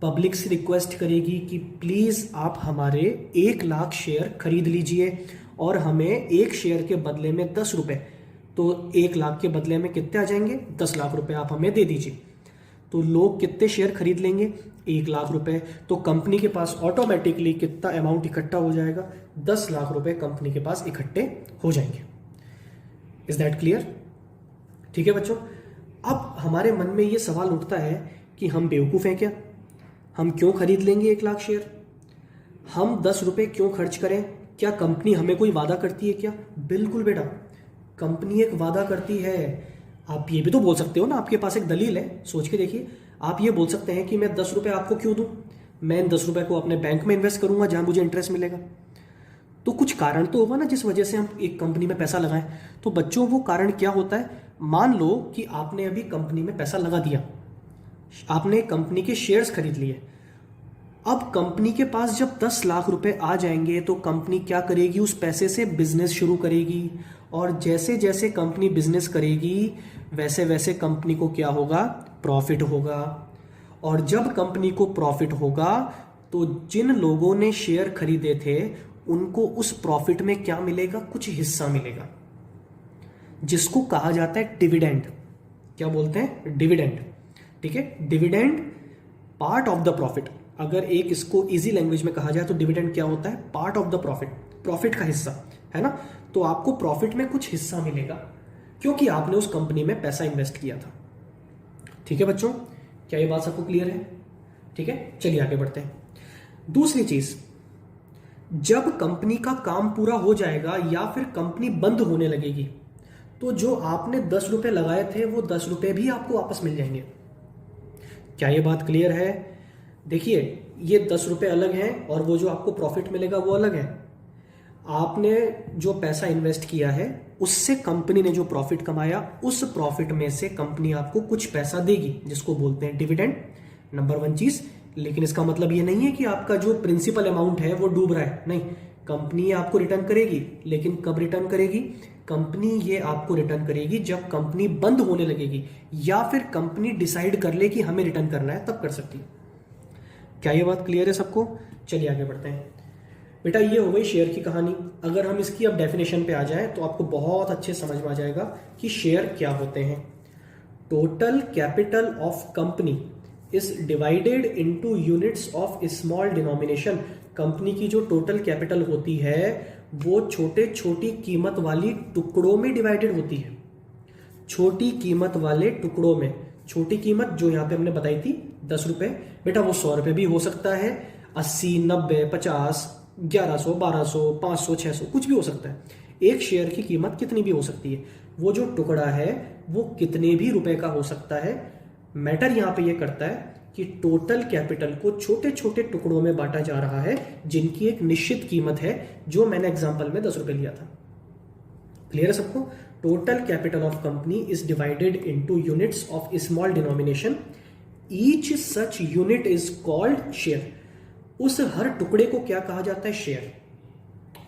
पब्लिक से रिक्वेस्ट करेगी कि प्लीज आप हमारे 1 लाख शेयर खरीद लीजिए और हमें एक शेयर के बदले में 10 रुपए, तो 1 लाख के बदले में कितने आ जाएंगे? 10 लाख रुपए आप हमें दे दीजिए। तो लोग कितने शेयर खरीद लेंगे? 1 लाख रुपए। तो कंपनी के पास ऑटोमेटिकली कितना अमाउंट इकट्ठा हो जाएगा? 10 लाख रुपए कंपनी के पास इकट्ठे हो जाएंगे। Is that clear? ठीक है बच्चों, अब हमारे मन में ये सवाल उठता है कि हम बेवकूफ हैं क्या? हम क्यों खरीद लेंगे 1 लाख शेयर? हम 10 रुपए क्यों खर्च करें? क्या कंपनी हमें कोई वादा करती है क्या? बिल्कुल बेटा, कंपनी एक वादा करती है। आप ये भी तो बोल सकते हो ना, आपके पास एक दलील है, सोच के देखिए। आप ये बोल सकते हैं कि मैं 10 रुपए आपको क्यों दूं? मैं इन 10 रुपए को अपने बैंक में इन्वेस्ट करूंगा जहां मुझे इंटरेस्ट मिलेगा। तो कुछ कारण तो होगा ना जिस वजह से हम एक कंपनी में पैसा लगाएं। तो बच्चों, वो कारण क्या होता है? मान लो कि आपने अभी कंपनी में पैसा लगा दिया, आपने कंपनी के शेयर्स खरीद लिए। अब कंपनी के पास जब 10 लाख रुपए आ जाएंगे तो कंपनी क्या करेगी? उस पैसे से बिजनेस शुरू करेगी, और जैसे जैसे कंपनी बिजनेस करेगी वैसे वैसे कंपनी को क्या होगा? प्रॉफिट होगा। और जब कंपनी को प्रॉफिट होगा तो जिन लोगों ने शेयर खरीदे थे उनको उस प्रॉफिट में क्या मिलेगा? कुछ हिस्सा मिलेगा, जिसको कहा जाता है डिविडेंड। क्या बोलते हैं? डिविडेंड। ठीक है, dividend part of the profit. अगर एक इसको इजी लैंग्वेज में कहा जाए तो डिविडेंड क्या होता है? Part of the profit, profit का हिस्सा, है ना। तो आपको प्रॉफिट में कुछ हिस्सा मिलेगा क्योंकि आपने उस कंपनी में पैसा इन्वेस्ट किया था। ठीक है बच्चों, क्या ये बात सबको क्लियर है? ठीक है, चलिए आगे बढ़ते हैं। दूसरी चीज, जब कंपनी का काम पूरा हो जाएगा या फिर कंपनी बंद होने लगेगी तो जो आपने 10 रुपए लगाए थे वो 10 रुपए भी आपको वापस मिल जाएंगे। क्या ये बात क्लियर है? देखिए, ये 10 रुपए अलग हैं और वो जो आपको प्रॉफिट मिलेगा वो अलग है। आपने जो पैसा इन्वेस्ट किया है उससे कंपनी ने जो प्रॉफिट कमाया, उस प्रॉफिट में से कंपनी आपको कुछ पैसा देगी जिसको बोलते हैं डिविडेंड। नंबर 1 चीज। लेकिन इसका मतलब ये नहीं है कि आपका जो प्रिंसिपल अमाउंट है वो डूब रहा है, नहीं। कंपनी आपको रिटर्न करेगी, लेकिन कब रिटर्न करेगी? कंपनी ये आपको रिटर्न करेगी जब कंपनी बंद होने लगेगी या फिर कंपनी डिसाइड कर ले कि हमें रिटर्न करना है, तब कर सकती है। क्या ये बात क्लियर है सबको? चलिए आगे बढ़ते हैं। बेटा, ये हो गई शेयर की कहानी। अगर हम इसकी अब डेफिनेशन पे आ जाए तो आपको बहुत अच्छे समझ में आ जाएगा कि शेयर क्या होते हैं। Total capital of company is divided into units of small denomination. Company की जो टोटल कैपिटल होती है वो छोटे छोटी कीमत वाली टुकड़ों में डिवाइडेड होती है, छोटी कीमत वाले टुकड़ों में। छोटी कीमत जो यहाँ पे हमने बताई थी 10 रुपए, बेटा वो 100 रुपए भी हो सकता है, 80, 90, 50, 1100, 1200, 500, 600, कुछ भी हो सकता है। एक शेयर की कीमत कितनी भी हो सकती है, वो जो टुकड़ा है वो कितने भी रुपए का हो सकता है। मैटर यहाँ पे ये करता है कि टोटल कैपिटल को छोटे छोटे टुकड़ों में बांटा जा रहा है जिनकी एक निश्चित कीमत है, जो मैंने एग्जांपल में 10 रुपए लिया था। क्लियर है सबको? Total capital of company is divided into units of small denomination, each such unit is called share. उस हर टुकड़े को क्या कहा जाता है? शेयर।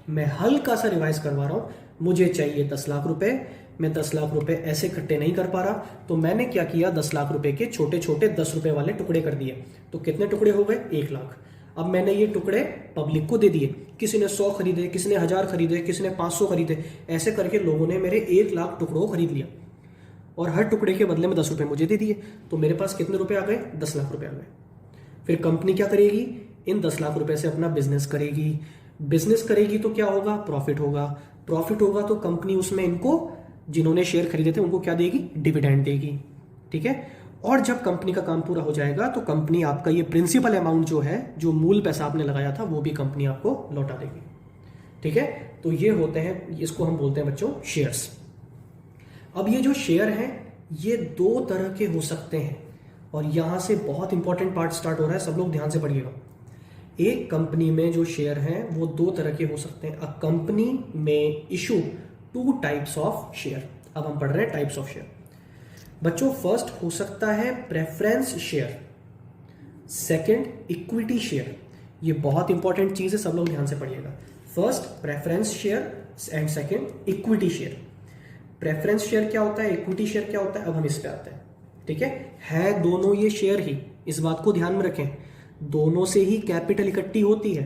मैं हल्का सा रिवाइज करवा रहा हूं, मुझे चाहिए 10 लाख रुपए, मैं 10 लाख रुपए ऐसे इकट्ठे नहीं कर पा रहा, तो मैंने क्या किया, 10 लाख रुपए के छोटे छोटे 10 रुपए वाले टुकड़े कर दिए। तो कितने टुकड़े हो गए? 1 लाख। अब मैंने ये टुकड़े पब्लिक को दे दिए, किसी ने 100 खरीदे, किसी ने 1000 खरीदे, किसी ने 500 खरीदे, ऐसे करके लोगों ने मेरे 1 लाख टुकड़ों को खरीद लिया और हर टुकड़े के बदले में 10 रुपए मुझे दे दिए। तो मेरे पास कितने रुपए आ गए? 10 लाख रुपए आ गए। फिर कंपनी क्या करेगी? इन 10 लाख रुपए से अपना बिजनेस करेगी। बिजनेस करेगी तो क्या होगा? प्रॉफिट होगा। प्रॉफिट होगा तो कंपनी उसमें इनको, जिन्होंने शेयर खरीदे थे उनको क्या देगी? डिविडेंड देगी। ठीक है। और जब कंपनी का काम पूरा हो जाएगा तो कंपनी आपका ये प्रिंसिपल अमाउंट जो है, जो मूल पैसा आपने लगाया था, वो भी कंपनी आपको लौटा देगी। ठीक है। तो ये होते हैं, इसको हम बोलते हैं बच्चों शेयर्स। अब ये जो शेयर हैं ये 2 तरह के हो सकते हैं और यहां से बहुत इंपॉर्टेंट पार्ट स्टार्ट हो रहा है, सब लोग ध्यान से पढ़िएगा। एक कंपनी में जो शेयर हैं वो 2 तरह के हो सकते हैं। अ कंपनी में इशू 2 टाइप्स ऑफ शेयर। अब हम पढ़ रहे हैं टाइप्स ऑफ शेयर। बच्चों फर्स्ट हो सकता है preference share, second equity share. ये बहुत इंपॉर्टेंट चीज है, सब लोग ध्यान से पढ़िएगा। First preference share and second equity share. Preference share क्या होता है, इक्विटी शेयर क्या होता है, अब हम इस पे आते हैं। ठीक है दोनों ये शेयर ही, इस बात को ध्यान में रखें, दोनों से ही कैपिटल इकट्ठी होती है,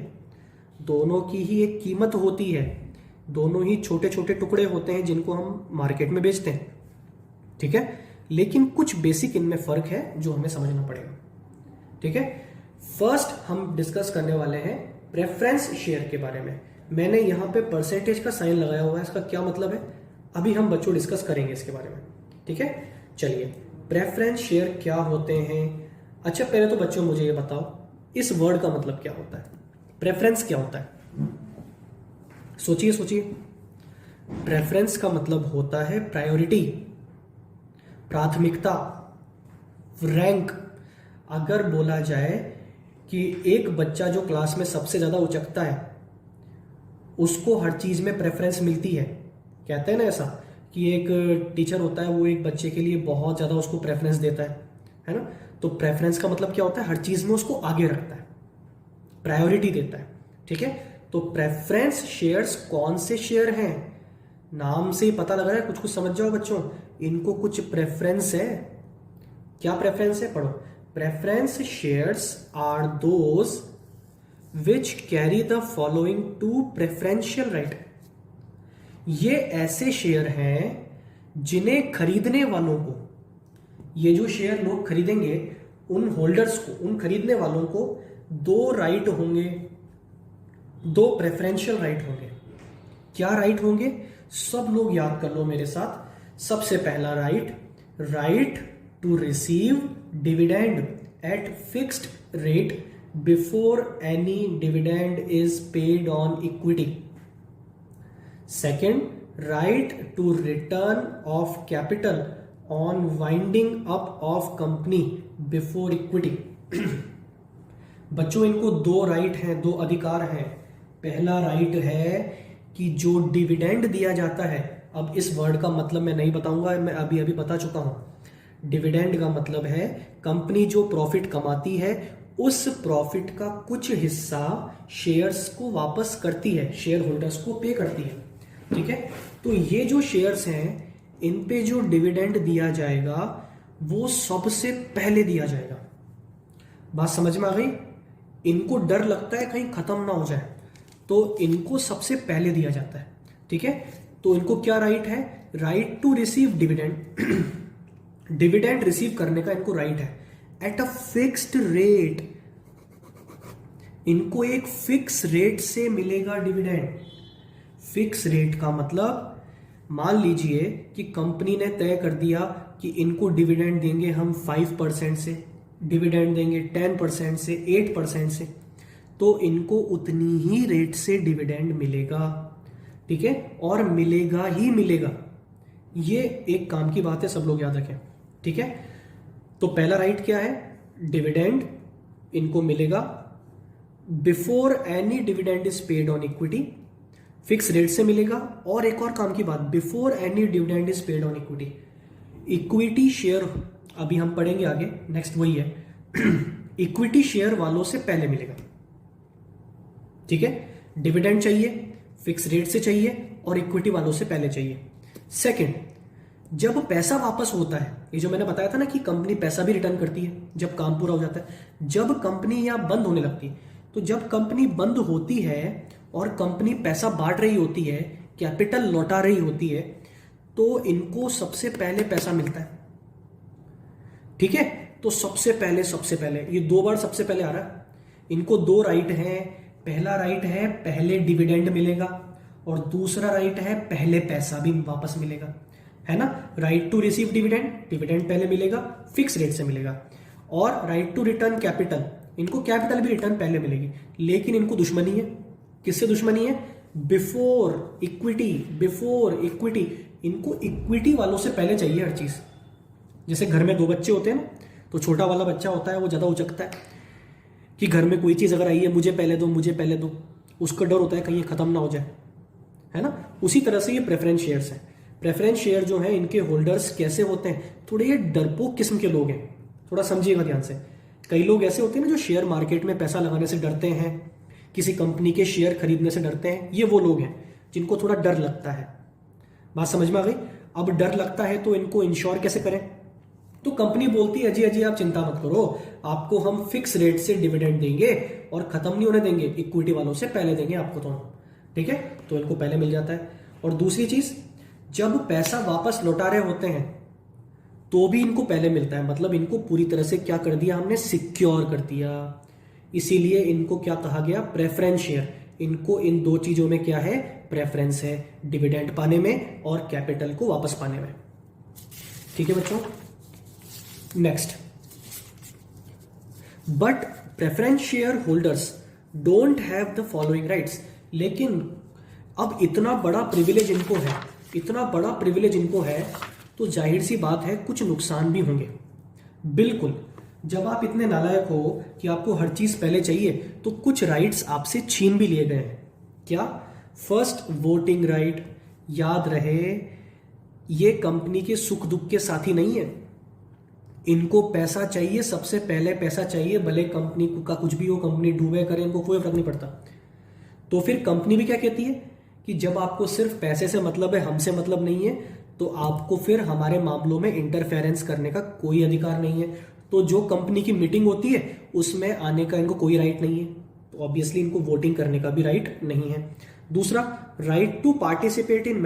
दोनों की ही एक कीमत होती है, दोनों ही छोटे छोटे टुकड़े होते हैं जिनको हम मार्केट में बेचते हैं। ठीक है। लेकिन कुछ बेसिक इनमें फर्क है जो हमें समझना पड़ेगा। ठीक है। फर्स्ट हम डिस्कस करने वाले हैं प्रेफरेंस शेयर के बारे में। मैंने यहां पे परसेंटेज का साइन लगाया हुआ है, इसका क्या मतलब है अभी हम बच्चों डिस्कस करेंगे इसके बारे में। ठीक है। चलिए, प्रेफरेंस शेयर क्या होते हैं। अच्छा पहले तो बच्चों मुझे ये बताओ, इस वर्ड का मतलब क्या होता है? प्रेफरेंस क्या होता है? सोचिए सोचिए। प्रेफरेंस का मतलब होता है प्रायोरिटी, प्राथमिकता, रैंक। अगर बोला जाए कि एक बच्चा जो क्लास में सबसे ज्यादा उचकता है उसको हर चीज में प्रेफरेंस मिलती है, कहते हैं ना ऐसा कि एक टीचर होता है वो एक बच्चे के लिए बहुत ज्यादा उसको प्रेफरेंस देता है ना। तो प्रेफरेंस का मतलब क्या होता है? हर चीज में उसको आगे रखता है, प्रायोरिटी देता है। ठीक है। तो प्रेफरेंस शेयर्स कौन से शेयर हैं? नाम से ही पता लग रहा है, कुछ कुछ समझ जाओ बच्चों, इनको कुछ प्रेफरेंस है। क्या प्रेफरेंस है? पढ़ो। Preference shares are those which carry the following 2 preferential right. ये ऐसे शेयर हैं जिन्हें खरीदने वालों को, ये जो शेयर लोग खरीदेंगे उन होल्डर्स को, उन खरीदने वालों को 2 राइट होंगे, 2 प्रेफरेंशियल राइट होंगे। क्या राइट होंगे? सब लोग याद कर लो मेरे साथ। सबसे पहला right, right to receive dividend at fixed rate before any dividend is paid on equity. Second, right to return of capital on winding up of company before equity. बच्चों इनको 2 राइट हैं, 2 अधिकार हैं। पहला राइट है कि जो डिविडेंड दिया जाता है, अब इस वर्ड का मतलब मैं नहीं बताऊंगा, मैं अभी अभी बता चुका हूं। डिविडेंड का मतलब है कंपनी जो प्रॉफिट कमाती है उस प्रॉफिट का कुछ हिस्सा शेयर्स को वापस करती है, शेयर होल्डर्स को पे करती है। ठीक है। तो ये जो शेयर्स हैं इन पे जो डिविडेंड दिया जाएगा वो सबसे पहले दिया जाएगा। बात समझ में आ गई? इनको डर लगता है कहीं खत्म ना हो जाए, तो इनको सबसे पहले दिया जाता है। ठीक है। तो इनको क्या राइट है? Right to receive dividend. Dividend receive करने का इनको राइट है एट अ फिक्स्ड रेट। इनको एक फिक्स रेट से मिलेगा डिविडेंड। फिक्स रेट का मतलब मान लीजिए कि कंपनी ने तय कर दिया कि इनको डिविडेंड देंगे हम 5% से, डिविडेंड देंगे 10% से, 8% से, तो इनको उतनी ही रेट से डिविडेंड मिलेगा, ठीक है, और मिलेगा ही मिलेगा। ये एक काम की बात है, सब लोग याद रखें, ठीक है। तो पहला राइट क्या है, डिविडेंड इनको मिलेगा before any dividend is paid on equity, fix rate से मिलेगा। और एक और काम की बात, before any dividend is paid on equity, equity share अभी हम पढ़ेंगे आगे, नेक्स्ट वही है इक्विटी शेयर वालों से पहले मिलेगा, ठीक है। डिविडेंड चाहिए, फिक्स रेट से चाहिए और इक्विटी वालों से पहले चाहिए। सेकंड, जब पैसा वापस होता है, ये जो मैंने बताया था ना कि कंपनी पैसा भी रिटर्न करती है जब काम पूरा हो जाता है, जब कंपनी यहां बंद होने लगती है, तो जब कंपनी बंद होती है और कंपनी पैसा बांट रही होती है, कैपिटल लौटा रही होती है, तो इनको सबसे पहले पैसा मिलता है, ठीक है। तो सबसे पहले ये 2 बार सबसे पहले आ रहा है। इनको 2 राइट हैं, पहला राइट है पहले डिविडेंड मिलेगा और दूसरा राइट है पहले पैसा भी वापस मिलेगा, है ना। Right to receive dividend, dividend पहले मिलेगा, फिक्स रेट से मिलेगा। और राइट टू रिटर्न कैपिटल, इनको कैपिटल भी रिटर्न पहले मिलेगी, लेकिन इनको दुश्मनी है। किससे दुश्मनी है, बिफोर इक्विटी, इनको इक्विटी वालों से पहले चाहिए हर चीज। जैसे घर में 2 बच्चे होते हैं ना, तो छोटा वाला बच्चा होता है वो ज्यादा उचकता है कि घर में कोई चीज अगर आई है मुझे पहले दो, उसका डर होता है कहीं खत्म ना हो जाए, है ना। उसी तरह से ये प्रेफरेंस शेयर्स है। प्रेफरेंस शेयर जो है इनके होल्डर्स कैसे होते हैं, थोड़े ये डरपोक किस्म के लोग हैं, थोड़ा समझिएगा ध्यान से। कई लोग ऐसे होते हैं ना जो शेयर मार्केट में पैसा लगाने से डरते हैं, किसी कंपनी के शेयर खरीदने से डरते हैं, ये वो लोग हैं जिनको थोड़ा डर लगता है। बात समझ में आ गई। अब डर लगता है तो इनको इंश्योर कैसे करें, तो कंपनी बोलती है अजी आप चिंता मत करो, आपको हम फिक्स रेट से डिविडेंड देंगे और खत्म नहीं होने देंगे, इक्विटी वालों से पहले देंगे आपको, तो ठीक है, तो इनको पहले मिल जाता है। और दूसरी चीज, जब पैसा वापस लौटा रहे होते हैं तो भी इनको पहले मिलता है, मतलब इनको पूरी तरह से क्या कर दिया हमने, सिक्योर कर दिया। इसीलिए इनको क्या कहा गया, प्रेफरेंस शेयर। इनको इन 2 चीजों में क्या है, प्रेफरेंस है, डिविडेंड पाने में और कैपिटल को वापस पाने में, ठीक है बच्चों। Next, but preference share holders don't have the following rights. लेकिन अब इतना बड़ा प्रिविलेज इनको है, तो जाहिर सी बात है कुछ नुकसान भी होंगे। बिल्कुल, जब आप इतने नालायक हो कि आपको हर चीज पहले चाहिए, तो कुछ राइट्स आपसे छीन भी लिए गए हैं। क्या, फर्स्ट वोटिंग राइट। याद रहे, ये कंपनी के सुख दुख के साथी नहीं है, इनको पैसा चाहिए, सबसे पहले पैसा चाहिए, भले कंपनी का कुछ भी हो, कंपनी डूबे करे, इनको कोई फर्क नहीं पड़ता। तो फिर कंपनी भी क्या कहती है कि जब आपको सिर्फ पैसे से मतलब है, हमसे मतलब नहीं है, तो आपको फिर हमारे मामलों में इंटरफेरेंस करने का कोई अधिकार नहीं है। तो जो कंपनी की मीटिंग होती है उसमें आने का इनको कोई राइट नहीं है, तो ऑब्वियसली इनको वोटिंग करने का भी राइट नहीं है। दूसरा, right to participate in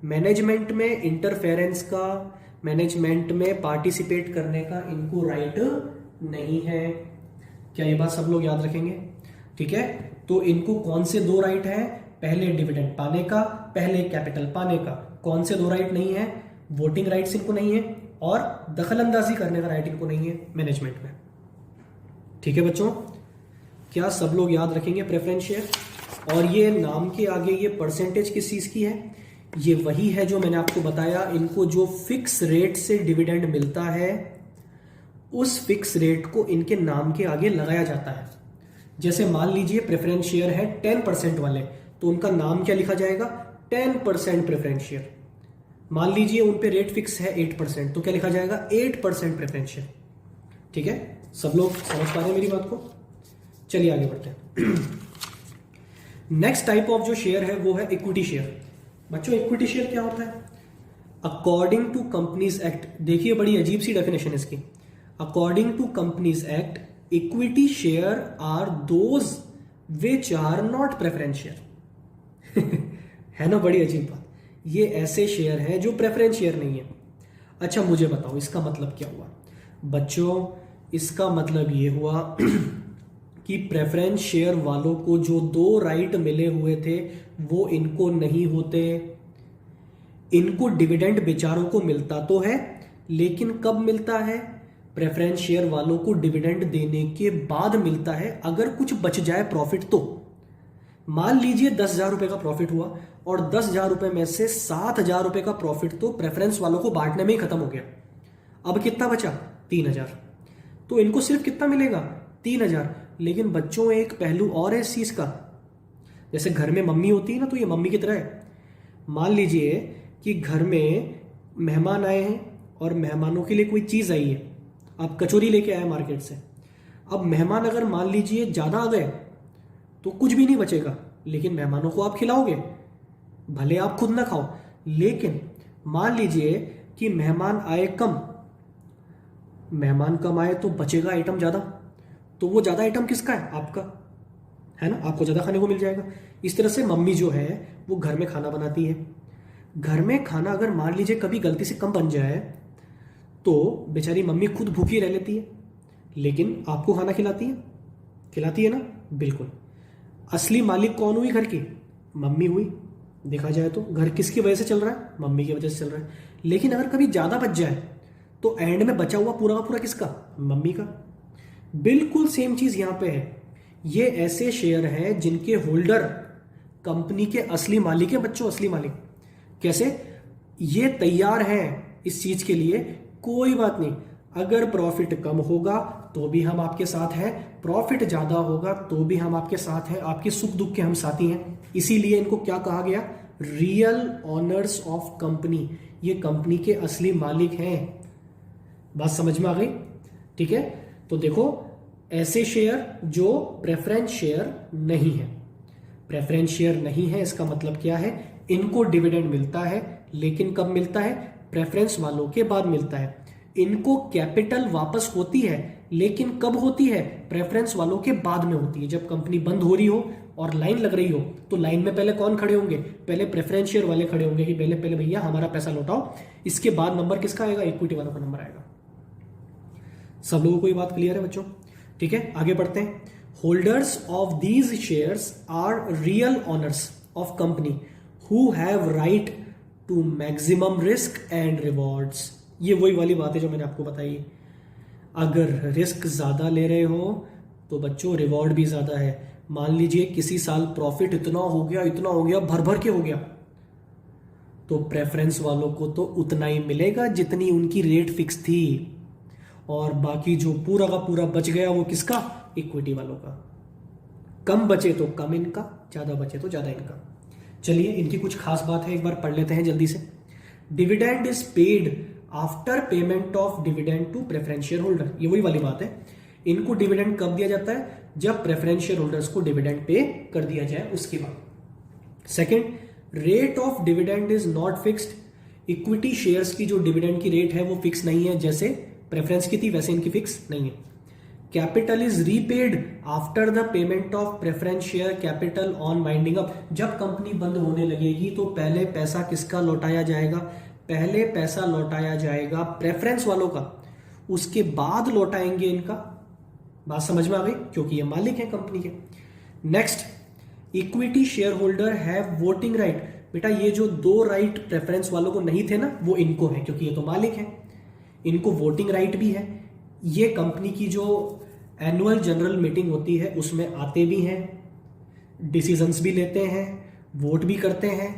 management में इंटरफेरेंस का, मैनेजमेंट में पार्टिसिपेट करने का इनको राइट नहीं है। क्या ये बात सब लोग याद रखेंगे, ठीक है। तो इनको कौन से 2 राइट है, पहले डिविडेंड पाने का, पहले कैपिटल पाने का। कौन से 2 राइट नहीं है, वोटिंग राइट्स इनको नहीं है और दखल अंदाजी करने का राइट इनको नहीं है मैनेजमेंट में, ठीक है बच्चों। क्या सब लोग याद रखेंगे प्रेफरेंस शेयर। और ये नाम के आगे ये परसेंटेज किस चीज की है, ये वही है जो मैंने आपको बताया, इनको जो फिक्स रेट से डिविडेंड मिलता है उस फिक्स रेट को इनके नाम के आगे लगाया जाता है। जैसे मान लीजिए प्रेफरेंस शेयर है 10% वाले, तो उनका नाम क्या लिखा जाएगा, 10% प्रेफरेंस शेयर। मान लीजिए उन पे रेट फिक्स है 8%, तो क्या लिखा जाएगा, 8% प्रेफरेंस शेयर, ठीक है। सब लोग समझ पा रहे हैं मेरी बात को। चलिए आगे बढ़ते हैं। नेक्स्ट टाइप ऑफ जो शेयर है वो है इक्विटी शेयर। बच्चों इक्विटी शेयर क्या होता है, अकॉर्डिंग टू कंपनीज एक्ट, देखिए बड़ी अजीब सी डेफिनेशन इसकी। According to companies act, equity share are those which are not preference share. है ना, बड़ी अजीब बात। ये ऐसे शेयर हैं जो प्रेफरेंस शेयर नहीं है। अच्छा मुझे बताओ इसका मतलब क्या हुआ। बच्चों इसका मतलब ये हुआ कि प्रेफरेंस शेयर वालों को जो 2 राइट मिले हुए थे वो इनको नहीं होते। इनको डिविडेंड बेचारों को मिलता तो है, लेकिन कब मिलता है? प्रेफरेंस शेयर वालों को डिविडेंड देने के बाद मिलता है, अगर कुछ बच जाए प्रॉफिट तो। मान लीजिए 10,000 रुपए का प्रॉफिट हुआ और 10,000 रुपए में से 7,000 रुपए का प्रॉफिट तो प्रेफरेंस वालों को बांटने में ही खत्म हो गया। अब कितना बचा? 3,000। तो इनको सिर्फ कितना मिलेगा? 3,000। लेकिन बच्चों, एक पहलू और है इस चीज का। जैसे घर में मम्मी होती है ना, तो ये मम्मी की तरह है। मान लीजिए कि घर में मेहमान आए हैं और मेहमानों के लिए कोई चीज आई है। आप कचौरी लेके आए मार्केट से। अब मेहमान अगर मान लीजिए ज्यादा आ गए तो कुछ भी नहीं बचेगा, लेकिन मेहमानों को आप खिलाओगे, भले आप खुद ना खाओ। लेकिन मान लीजिए कि मेहमान आए कम, मेहमान कम आए तो बचेगा आइटम ज्यादा। तो वो ज्यादा आइटम किसका है? आपका है ना, आपको ज्यादा खाने को मिल जाएगा। इस तरह से मम्मी जो है वो घर में खाना बनाती है। घर में खाना अगर मान लीजिए कभी गलती से कम बन जाए तो बेचारी मम्मी खुद भूखी रह लेती है, लेकिन आपको खाना खिलाती है ना। बिल्कुल। असली मालिक कौन हुई घर की? मम्मी हुई। देखा जाए तो घर किसकी वजह से चल रहा है? मम्मी की वजह से चल रहा है। लेकिन अगर कभी ज्यादा बच जाए तो एंड में बचा हुआ पूरा का पूरा किसका? मम्मी का। बिल्कुल सेम चीज यहां पे है। ये ऐसे शेयर हैं जिनके होल्डर कंपनी के असली मालिक है। बच्चों, असली मालिक कैसे? ये तैयार हैं इस चीज के लिए, कोई बात नहीं, अगर प्रॉफिट कम होगा तो भी हम आपके साथ हैं, प्रॉफिट ज्यादा होगा तो भी हम आपके साथ हैं, आपके सुख दुख के हम साथी हैं। इसीलिए इनको क्या कहा गया? Real owners of company. ये कंपनी के असली मालिक हैं। बात समझ में आ गई? ठीक है। तो देखो, ऐसे शेयर जो प्रेफरेंस शेयर नहीं है। प्रेफरेंस शेयर नहीं है इसका मतलब क्या है? इनको डिविडेंड मिलता है, लेकिन कब मिलता है? प्रेफरेंस वालों के बाद मिलता है। इनको कैपिटल वापस होती है, लेकिन कब होती है? प्रेफरेंस वालों के बाद में होती है। जब कंपनी बंद हो रही हो और लाइन लग रही हो तो लाइन में पहले कौन खड़े होंगे? पहले प्रेफरेंस शेयर वाले खड़े होंगे कि पहले पहले भैया हमारा पैसा लौटाओ। इसके बाद नंबर किसका आएगा? इक्विटी वालों का नंबर आएगा। सब लोगों को ये बात क्लियर है बच्चों? ठीक है, आगे बढ़ते हैं। Holders of these shares are real owners of company who have right to maximum risk and rewards. ये वही वाली बात है जो मैंने आपको बताई। अगर रिस्क ज्यादा ले रहे हो तो बच्चों रिवॉर्ड भी ज्यादा है। मान लीजिए किसी साल प्रॉफिट इतना हो गया, भर भर के हो गया, तो प्रेफरेंस वालों को तो उतना ही मिलेगा जितनी उनकी रेट फिक्स थी, और बाकी जो पूरा का पूरा बच गया वो किसका? इक्विटी वालों का। कम बचे तो कम इनका, ज्यादा बचे तो ज्यादा इनका। चलिए, इनकी कुछ खास बात है, एक बार पढ़ लेते हैं जल्दी से। Dividend is paid after payment of dividend to preference share holder. ये वही वाली बात है। इनको डिविडेंड कब दिया जाता है? जब प्रेफरेंस शेयर होल्डर्स को डिविडेंड पे कर दिया जाए उसके बाद। Second, rate of dividend is not fixed. Equity shares की जो डिविडेंड की रेट है वो फिक्स नहीं है, जैसे प्रेफरेंस की थी वैसे इनकी फिक्स नहीं है। Capital is repaid after the payment of preference share capital on winding up. जब कंपनी बंद होने लगेगी तो पहले पैसा किसका लौटाया जाएगा? पहले पैसा लौटाया जाएगा प्रेफरेंस वालों का, उसके बाद लौटाएंगे इनका। बात समझ में आ गई? क्योंकि ये मालिक है कंपनी के। Next, equity share holder have voting right. बेटा, ये जो 2 राइट प्रेफरेंस वालों को नहीं थे ना, वो इनको है, क्योंकि ये तो मालिक है। इनको वोटिंग राइट भी है। ये कंपनी की जो एनुअल जनरल मीटिंग होती है उसमें आते भी हैं, डिसीजंस भी लेते हैं, वोट भी करते हैं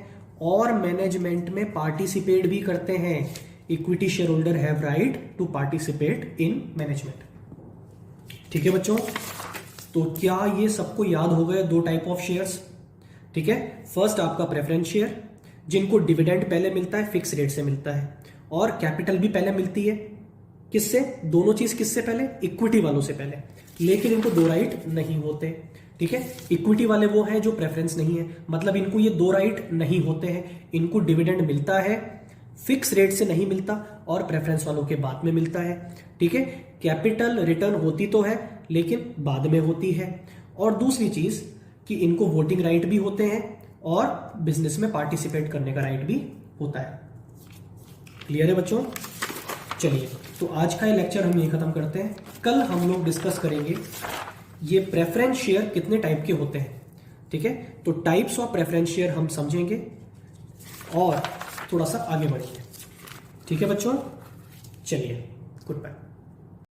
और मैनेजमेंट में पार्टिसिपेट भी करते हैं। Equity share holder have right to participate in management. ठीक है बच्चों, तो क्या ये सबको याद हो गए? 2 टाइप ऑफ शेयर्स। ठीक है, फर्स्ट आपका प्रेफरेंस शेयर, जिनको डिविडेंड पहले मिलता है, फिक्स रेट से मिलता है, और कैपिटल भी पहले मिलती है। किससे? दोनों चीज किससे पहले? इक्विटी वालों से पहले। लेकिन इनको 2 राइट नहीं होते। ठीक है, इक्विटी वाले वो हैं जो प्रेफरेंस नहीं है, मतलब इनको ये 2 राइट नहीं होते हैं। इनको डिविडेंड मिलता है, फिक्स रेट से नहीं मिलता, और प्रेफरेंस वालों के बाद में मिलता है। ठीक है, कैपिटल रिटर्न होती तो है लेकिन बाद में होती है। और दूसरी चीज कि इनको वोटिंग राइट भी होते हैं और बिजनेस में पार्टिसिपेट करने का राइट भी होता है। क्लियर है बच्चों? चलिए, तो आज का ये लेक्चर हम यही खत्म करते हैं। कल हम लोग डिस्कस करेंगे ये प्रेफरेंस शेयर कितने टाइप के होते हैं, ठीक है। तो टाइप्स ऑफ प्रेफरेंस शेयर हम समझेंगे और थोड़ा सा आगे बढ़ेंगे, ठीक है बच्चों। चलिए, गुड बाय।